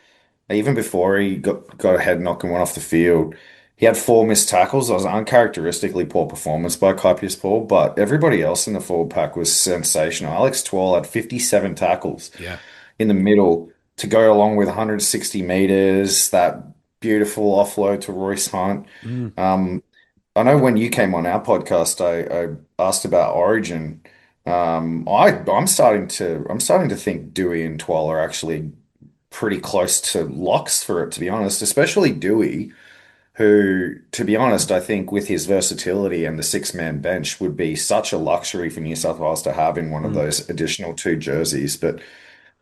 even before he got a head knock and went off the field, he had 4 missed tackles. It was uncharacteristically poor performance by Kai Pearce-Paul, but everybody else in the forward pack was sensational. Alex Twal had 57 tackles in the middle to go along with 160 meters, that beautiful offload to Royce Hunt. I know when you came on our podcast, I asked about Origin. I'm starting to think Dewey and Twal are actually pretty close to locks for it, to be honest, especially Dewey, who, to be honest, I think with his versatility and the 6-man bench would be such a luxury for New South Wales to have in one of those additional 2 jerseys. But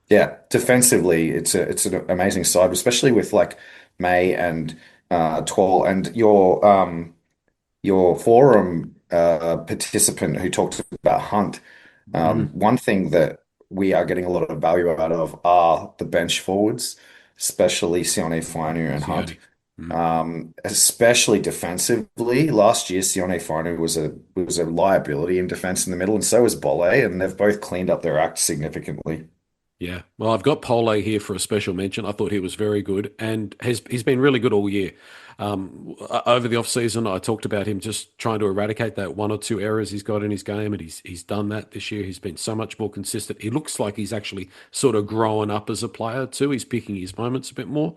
yeah, defensively, it's an amazing side, especially with like May and Twal and your forum participant who talked about Hunt. One thing that we are getting a lot of value out of are the bench forwards, especially Sione Fainu and Hunt. especially defensively. Last year, Sione Finu was a liability in defense in the middle, and so was Bolle, and they've both cleaned up their act significantly. Yeah. Well, I've got Pole here for a special mention. I thought he was very good and he's been really good all year. Over the off season, I talked about him just trying to eradicate that one or two errors he's got in his game, and he's done that this year. He's been so much more consistent. He looks like he's actually sort of growing up as a player too. He's picking his moments a bit more.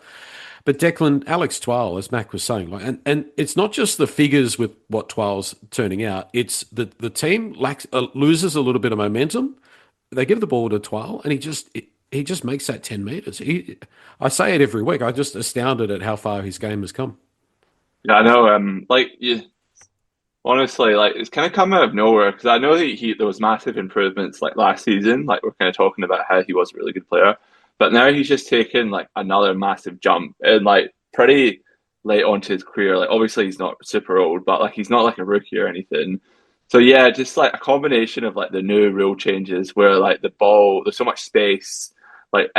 But Declan, Alex Twal, as Mac was saying, like, and it's not just the figures with what Twal's turning out. It's the team loses a little bit of momentum. They give the ball to Twal, and he just makes that 10 meters. I say it every week. I'm just astounded at how far his game has come. Yeah, I know. Honestly, like it's kind of come out of nowhere because I know that there was massive improvements like last season. Like we're kind of talking about how he was a really good player, but now he's just taken like another massive jump and like pretty late onto his career. Like obviously he's not super old, but like he's not like a rookie or anything. So yeah, just like a combination of like the new rule changes where like the ball, there's so much space like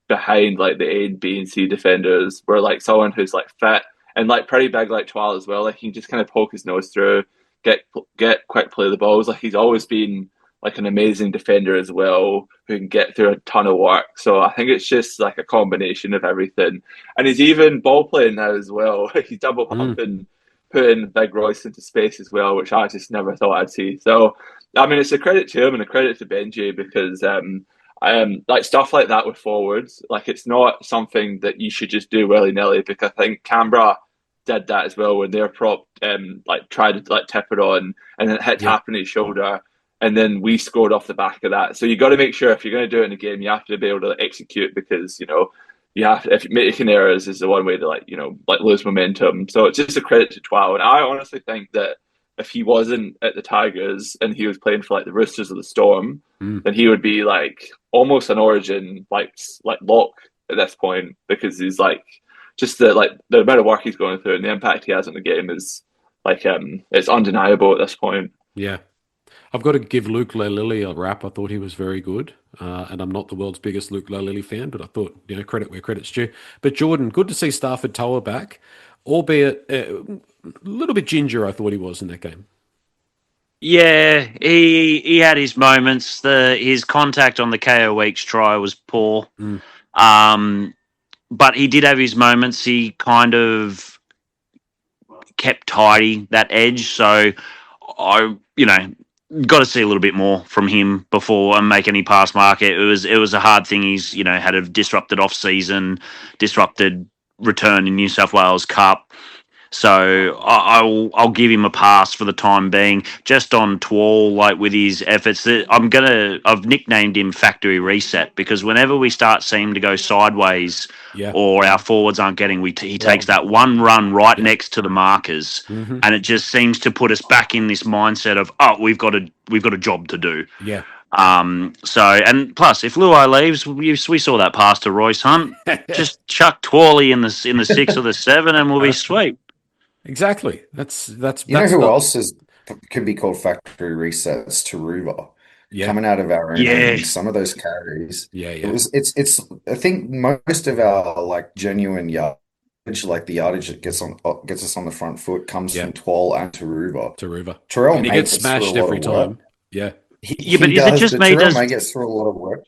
behind like the A and B and C defenders, where like someone who's like fit and like pretty big like Twal as well. Like he can just kind of poke his nose through, get quick play the balls. Like he's always been like an amazing defender as well, who can get through a ton of work. So I think it's just like a combination of everything. And he's even ball playing now as well. He's double pumping, putting Big Royce into space as well, which I just never thought I'd see. So I mean, it's a credit to him and a credit to Benji because like stuff like that with forwards, like it's not something that you should just do willy nilly, because I think Canberra did that as well when their prop like tried to like tip it on and then hit tap on his shoulder, and then we scored off the back of that. So you got to make sure if you're going to do it in a game, you have to be able to execute, because you have to, if making errors is the one way to like lose momentum. So it's just a credit to Twal, and I honestly think that if he wasn't at the Tigers and he was playing for like the Roosters or the Storm, then he would be like almost an Origin like lock at this point, because he's like just the amount of work he's going through and the impact he has on the game is like it's undeniable at this point. Yeah. I've got to give Luke Lalili a rap. I thought he was very good. And I'm not the world's biggest Luke Lalili fan, but I thought, credit where credit's due. But Jordan, good to see Stafford Toa back, albeit a little bit ginger, I thought he was in that game. Yeah, he had his moments. His contact on the KO Weeks try was poor. But he did have his moments. He kind of kept tidy, that edge. So I, got to see a little bit more from him before and make any pass mark. It was a hard thing. He's had a disrupted off season, disrupted return in New South Wales Cup. So I'll give him a pass for the time being. Just on Twal, like with his efforts, I've nicknamed him Factory Reset, because whenever we start seeing him to go sideways or our forwards aren't getting, he takes that one run right next to the markers, and it just seems to put us back in this mindset of we've got a job to do. Yeah. So, and plus, if Luai leaves, we saw that pass to Royce Hunt. Just chuck Twally in the 6 or the 7, and we'll be sweet. Exactly. That's who else can be called factory resets? Taruva. Coming out of our own some of those carries. It's I think most of our like genuine yardage, like the yardage that gets us on the front foot, comes from Twal and Taruva. Terrell, and he gets smashed every time. Yeah. But is it just me? Terrell gets through a lot of work.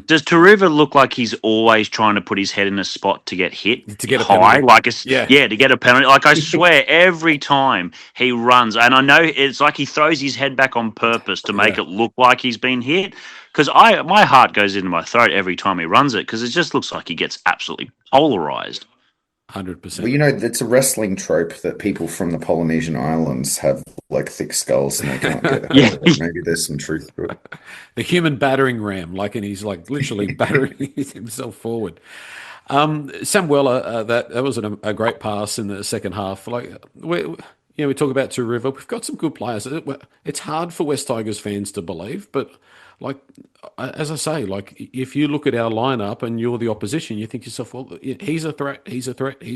Does Taruva look like he's always trying to put his head in a spot to get hit, to get high, a penalty? To get a penalty? Like I swear, every time he runs, and I know it's like he throws his head back on purpose to make it look like he's been hit. Because my heart goes into my throat every time he runs it, because it just looks like he gets absolutely polarized. 100%. Well, it's a wrestling trope that people from the Polynesian islands have like thick skulls and they can't get hurt. Maybe there's some truth to it. The human battering ram, and he's like literally battering himself forward. Samuela, that was a great pass in the second half. Like we talk about Taruva. We've got some good players. It's hard for West Tigers fans to believe, but like as I say, like if you look at our lineup and you're the opposition, you think to yourself, well, he's a threat. He's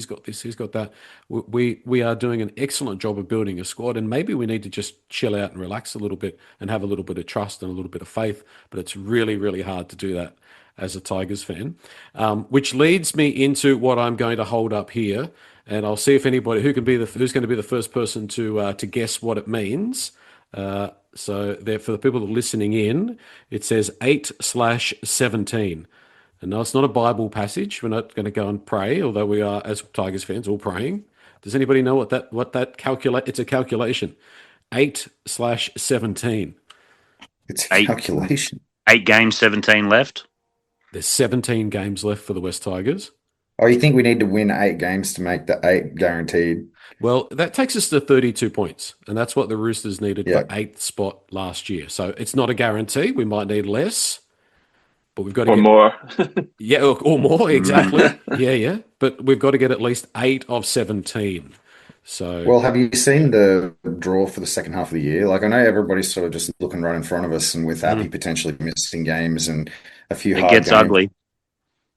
got this. He's got that. We are doing an excellent job of building a squad, and maybe we need to just chill out and relax a little bit and have a little bit of trust and a little bit of faith. But it's really, really hard to do that as a Tigers fan, which leads me into what I'm going to hold up here and I'll see if anybody who's going to be the first person to guess what it means. So there, for the people that are listening in, it says 8/17. And no, it's not a Bible passage. We're not going to go and pray, although we are, as Tigers fans, all praying. Does anybody know what that calculate? It's a calculation. 8/17. It's a Eight. calculation. 8 games, 17 left. There's 17 games left for the West Tigers. Oh, you think we need to win 8 games to make the 8 guaranteed? Well, that takes us to 32 points, and that's what the Roosters needed Yeah. for 8th spot last year. So it's not a guarantee. We might need less, but we've got to Or get more. yeah, or more exactly. Yeah. But we've got to get at least 8 of 17. So Well, have you seen the draw for the second half of the year? Like, I know everybody's sort of just looking right in front of us, and with Api potentially missing games and a few It hard gets games. ugly.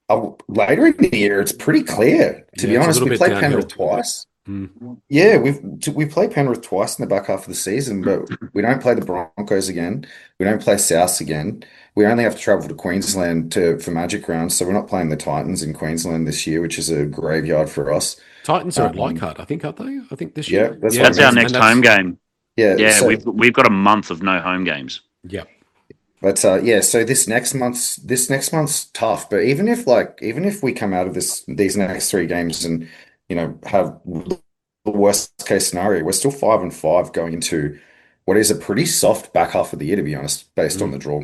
Oh, later in the year, it's pretty clear. To Yeah, be it's a honest, little we bit played downhill. Penrith twice. Mm. Yeah, we played Penrith twice in the back half of the season, but we don't play the Broncos again. We don't play Souths again. We only have to travel to Queensland for Magic Round, so we're not playing the Titans in Queensland this year, which is a graveyard for us. Titans are at Leichhardt, I think, aren't they? I think this Yeah, year. that's That's what our I mean. next home game. Yeah, Yeah, so we've got a month of no home games. Yeah. but yeah, so this next month's tough. But even if we come out of these next 3 games and have the worst case scenario, we're still 5-5 going into what is a pretty soft back half of the year, to be honest, based on the draw.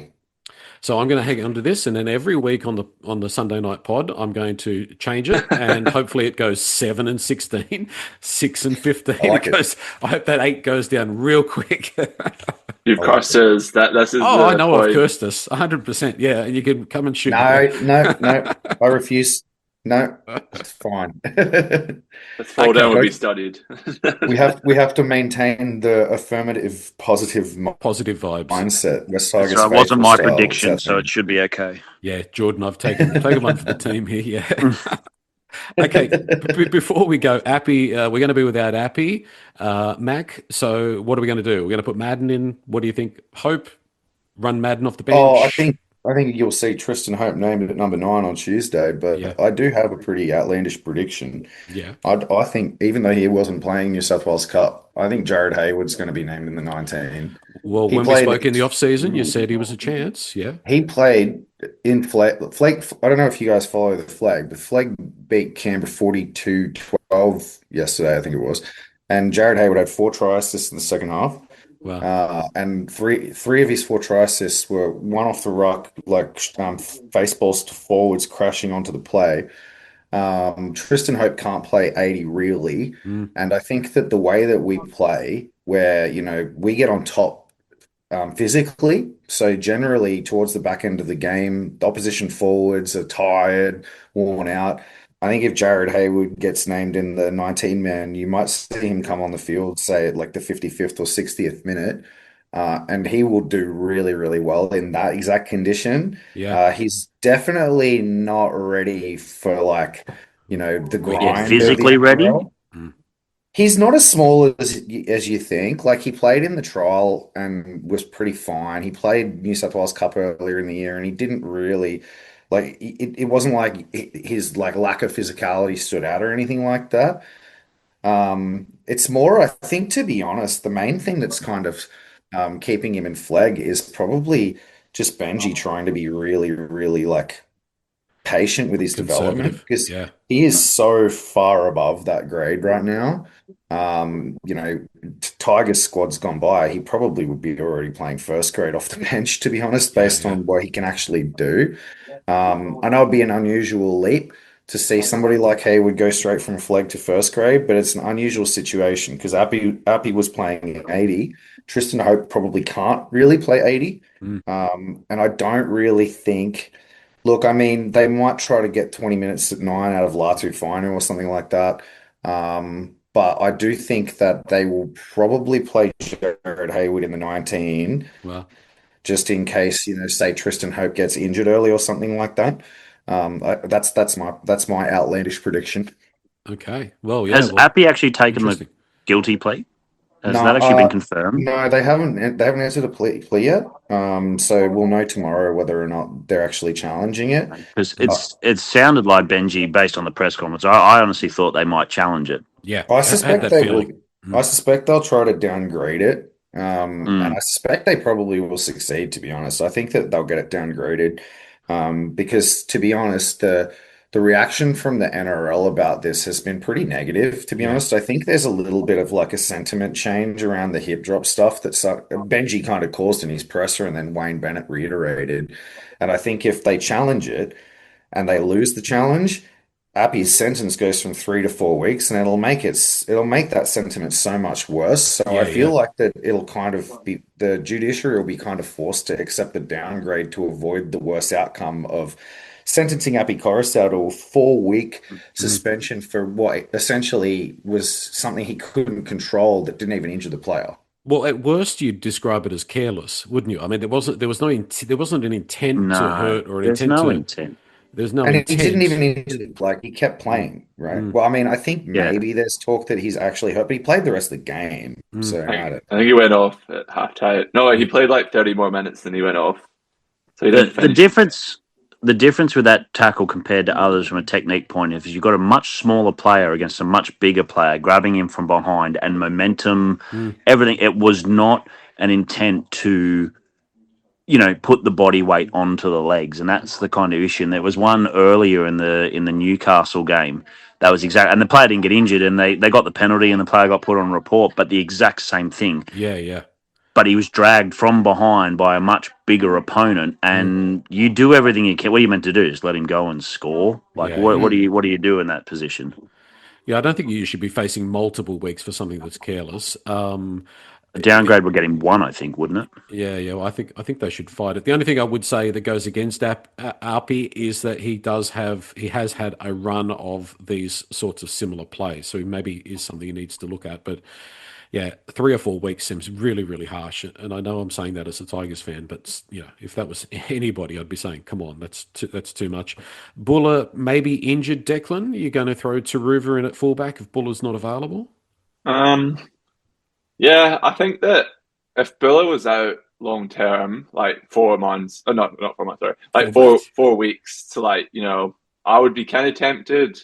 So I'm going to hang on to this, and then every week on the Sunday night pod, I'm going to change it, and hopefully it goes 7-16, 6-15. I like it. I hope that 8 goes down real quick. You've cursed us. That's Oh, I know I've cursed us 100%. Yeah, and you can come and shoot me. No, I refuse. No, it's fine. Let's fall Okay. down will be studied. We have to maintain the affirmative, positive Positive vibes. mindset. West So Tigers it wasn't faithful my style. prediction, South so it End. should be okay. Yeah, Jordan, I've taken one for the team here. Yeah. Okay, before we go, Api, we're going to be without Api, Mac. So what are we going to do? We're going to put Madden in. What do you think? Hope run Madden off the bench. Oh, I think you'll see Tristan Hope named at number 9 on Tuesday, but Yeah. I do have a pretty outlandish prediction. Yeah. I think even though he wasn't playing New South Wales Cup, I think Jared Hayward's going to be named in the 19. Well, He when we played- spoke in the off season, you said he was a chance. Yeah. He played in Flag. I don't know if you guys follow the Flag, but Flag beat Canberra 42-12 yesterday, I think it was. And Jared Hayward had 4 try assists in the second half. Wow. And three of his 4 try assists were one off the ruck, like face balls to forwards crashing onto the play. Tristan Hope can't play 80 really. And I think that the way that we play, where, we get on top physically, so generally towards the back end of the game, the opposition forwards are tired, worn out. I think if Jared Hayward gets named in the 19-man, you might see him come on the field, say at like the 55th or 60th minute, and he will do really, really well in that exact condition. Yeah. He's definitely not ready for the grind. physically of the ready? NRL. He's not as small as you think. Like, he played in the trial and was pretty fine. He played New South Wales Cup earlier in the year, and he didn't really. Like, it wasn't like his lack of physicality stood out or anything like that. It's more, I think, to be honest, the main thing that's kind of keeping him in flag is probably just Benji trying to be really, really patient with his development, Conservative. because Yeah. he is so far above that grade right now. Tiger's squad's gone by. He probably would be already playing first grade off the bench, to be honest, based on what he can actually do. I know it'd be an unusual leap to see somebody like Hayward go straight from flag to first grade, but it's an unusual situation because Api was playing 80. Tristan Hope probably can't really play 80. And I don't really think. Look, I mean, they might try to get 20 minutes at 9 out of Latu Finu or something like that. But I do think that they will probably play Jared Hayward in the 19, Well, just in case, say Tristan Hope gets injured early or something like that. That's my outlandish prediction. okay. Well, yeah. Has well, Api actually taken the interesting. guilty plea? Has No, that actually been confirmed? no, they haven't. They haven't answered a plea yet. So we'll know tomorrow whether or not they're actually challenging it. Because But it sounded like Benji, based on the press conference. I honestly thought they might challenge it. Yeah, I I had suspect that they feeling. will. I suspect they'll try to downgrade it. And Mm, I suspect they probably will succeed, to be honest. I think that they'll get it downgraded. Because to be honest, the reaction from the NRL about this has been pretty negative, to be Yeah, honest. I think there's a little bit of like a sentiment change around the hip drop stuff that Benji kind of caused in his presser and then Wayne Bennett reiterated. And I think if they challenge it, and they lose the challenge, Api's sentence goes from 3 to 4 weeks, and it'll make that sentiment so much worse. So I yeah, feel yeah, like that it'll kind of be the judiciary will be kind of forced to accept the downgrade to avoid the worst outcome of sentencing Api Koroisau to a 4 week mm. suspension for what essentially was something he couldn't control that didn't even injure the player. Well, at worst, you'd describe it as careless, wouldn't you? I mean, there wasn't an intent to no, hurt or an there's intent no to. intent. There's no And he didn't even intent. injure it. Like he kept Mm, playing, right? mm, Well, I mean, I think Yeah. maybe there's talk that he's actually hurt, but he played the rest of the game. mm. So I don't I think he went off at halftime. No, he Yeah, played like 30 more minutes than he went off, so he didn't The finish. difference with that tackle compared to others from a technique point of view is you've got a much smaller player against a much bigger player, grabbing him from behind and momentum, mm, everything. It was not an intent to, put the body weight onto the legs, and that's the kind of issue. And there was one earlier in the Newcastle game that was exact, and the player didn't get injured, and they got the penalty, and the player got put on report, but the exact same thing. yeah, yeah. But he was dragged from behind by a much bigger opponent, Mm, and you do everything you can. What are you meant to do? Just let him go and score? Like yeah, what? yeah. Mm. What do you do in that position? Yeah, I don't think you should be facing multiple weeks for something that's careless. A downgrade would get him one, I think, wouldn't it? Yeah, yeah. Well, I think they should fight it. The only thing I would say that goes against Api is that he has had a run of these sorts of similar plays, so maybe is something he needs to look at. But yeah, 3 or 4 weeks seems really, really harsh. And I know I'm saying that as a Tigers fan, but if that was anybody, I'd be saying, come on, that's too much. Buller maybe injured. Declan, you're going to throw Taruva in at fullback if Buller's not available? Um, yeah, I think that if Buller was out long term, like 4 months, not 4 months, sorry, like 4 weeks. 4 weeks to I would be kind of tempted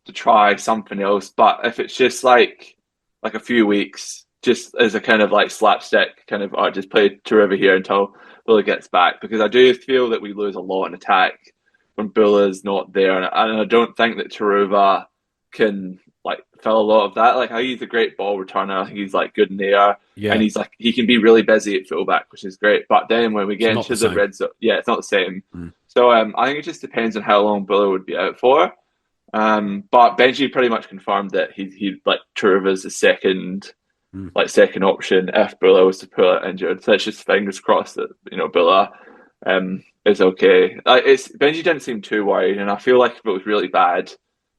to try something else. But if it's just like a few weeks, just as a kind of like slapstick kind of, just play Trevor here until Buller gets back, because I do feel that we lose a lot in attack when Buller's not there, and I don't think that Taruva can like fill a lot of that. Like, he's a great ball returner. I think he's like good in the air, and Yeah, he's like he can be really busy at fullback, which is great. But then when we it's get not the into the same. red zone, yeah, it's not the same. Mm. So I think it just depends on how long Buller would be out for. But Benji pretty much confirmed that he like Truva's the Mm. second option if Buller was to pull it injured. So it's just fingers crossed that Buller is okay. It's Benji didn't seem too worried, and I feel like if it was really bad,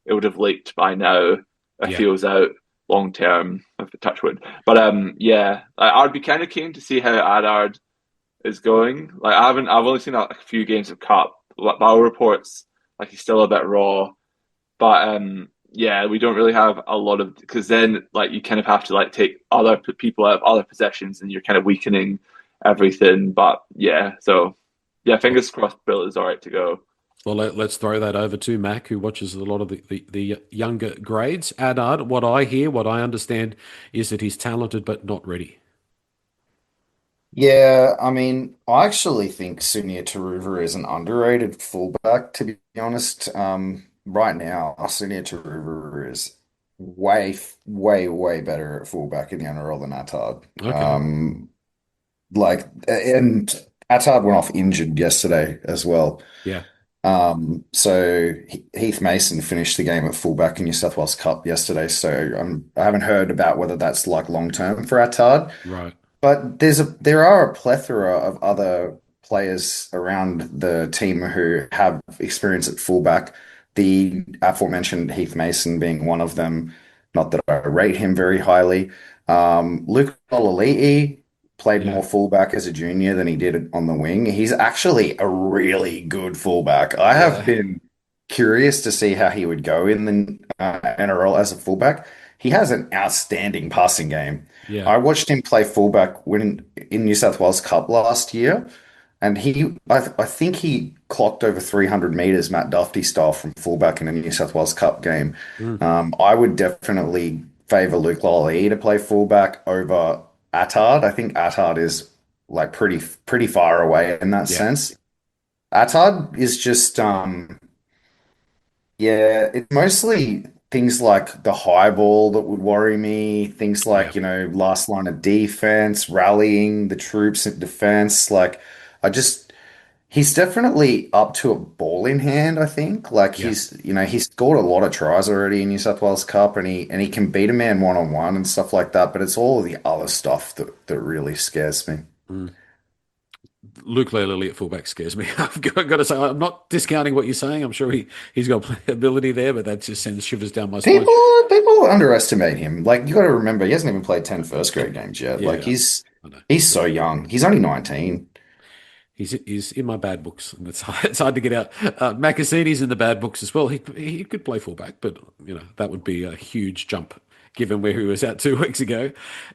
it would have leaked by now if Yeah. he was out long term. If a touch wood, but yeah, I'd be kind of keen to see how Adard is going. Like I've only seen a few games of Cup. Battle reports like he's still a bit raw, but yeah, we don't really have a lot of, because then like you kind of have to like take other people out of other possessions, and you're kind of weakening everything. But yeah, so yeah, fingers crossed Bill is all right to go. Well, let's throw that over to Mac, who watches a lot of the younger grades. Adard, what I hear, what I understand, is that he's talented but not ready. Yeah, I mean, I actually think Sunia Taruva is an underrated fullback, to be honest. Right now, Sunia Taruva is way better at fullback in the NRL than Attard. Okay. And Attard went off injured yesterday as well. Yeah. So Heath Mason finished the game at fullback in New South Wales Cup yesterday. So I haven't heard about whether that's like long term for Attard. Right. But there are a plethora of other players around the team who have experience at fullback. The aforementioned Heath Mason being one of them. Not that I rate him very highly. Luke Olali'i played Yeah. more fullback as a junior than he did on the wing. He's actually a really good fullback. I have Yeah. been curious to see how he would go in the NRL as a fullback. he has an outstanding passing game. Yeah. I watched him play fullback when in New South Wales Cup last year, and I think he clocked over 300 meters, Matt Duffy style, from fullback in a New South Wales Cup game. Mm. I would definitely favour Luke Lally to play fullback over Attard. I think Attard is like pretty far away in that Yeah. sense. Attard is just yeah, it's mostly things like the high ball that would worry me. Things Yeah. like, last line of defense, rallying the troops in defense. Like, I just, he's definitely up to a ball in hand, I think. Like, Yeah. he's scored a lot of tries already in New South Wales Cup, and he can beat a man one on one and stuff like that. But it's all the other stuff that really scares me. Mm. Luke Lely at fullback scares me. I've got to say, I'm not discounting what you're saying. I'm sure he's got plenty of ability there, but that just sends shivers down my spine. People underestimate him. Like, you got to remember, he hasn't even played 10 first grade games yet. Yeah, Like, he's I know. he's so young. He's only 19. He's in my bad books, and it's hard to get out. Macassini's in the bad books as well. He could play fullback, but that would be a huge jump given where he was at 2 weeks ago.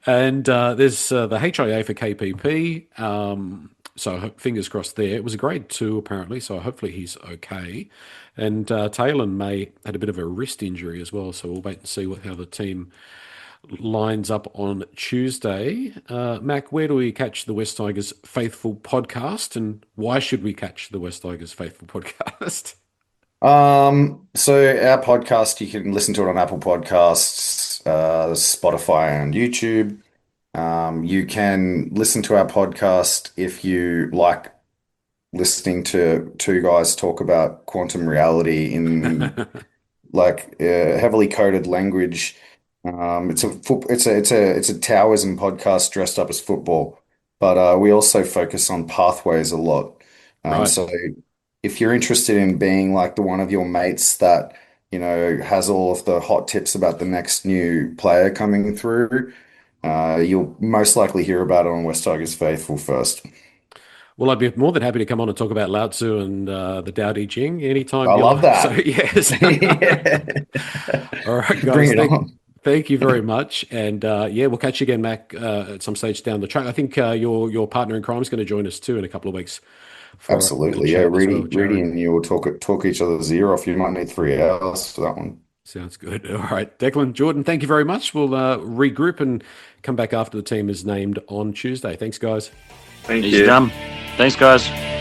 And there's the HIA for KPP. So fingers crossed there. It was a grade 2 apparently, so hopefully he's okay. And Taylor May had a bit of a wrist injury as well, so we'll wait and see how the team lines up on Tuesday. Mac, where do we catch the West Tigers Faithful podcast, and why should we catch the West Tigers Faithful podcast? So our podcast, you can listen to it on Apple Podcasts, Spotify, and YouTube. You can listen to our podcast if you like listening to two guys talk about quantum reality in like heavily coded language. It's a Taoism podcast dressed up as football, but we also focus on pathways a lot. Right. So if you're interested in being like the one of your mates that has all of the hot tips about the next new player coming through, you'll most likely hear about it on West Tigers Faithful first. Well, I'd be more than happy to come on and talk about Lao Tzu and the Tao Te Ching anytime I you love like. So, that. yes. All right, guys. Bring it on. Thank you very much. And we'll catch you again, Mac, at some stage down the track. I think your partner in crime is going to join us too in a couple of weeks for a Absolutely. Yeah, chat as well, Reedy Jared. and you will talk each other's ear off. You might need 3 hours for that one. Sounds good. All right. Declan, Jordan, thank you very much. We'll regroup and come back after the team is named on Tuesday. Thanks, guys. Thank He's you. done. Thanks, guys.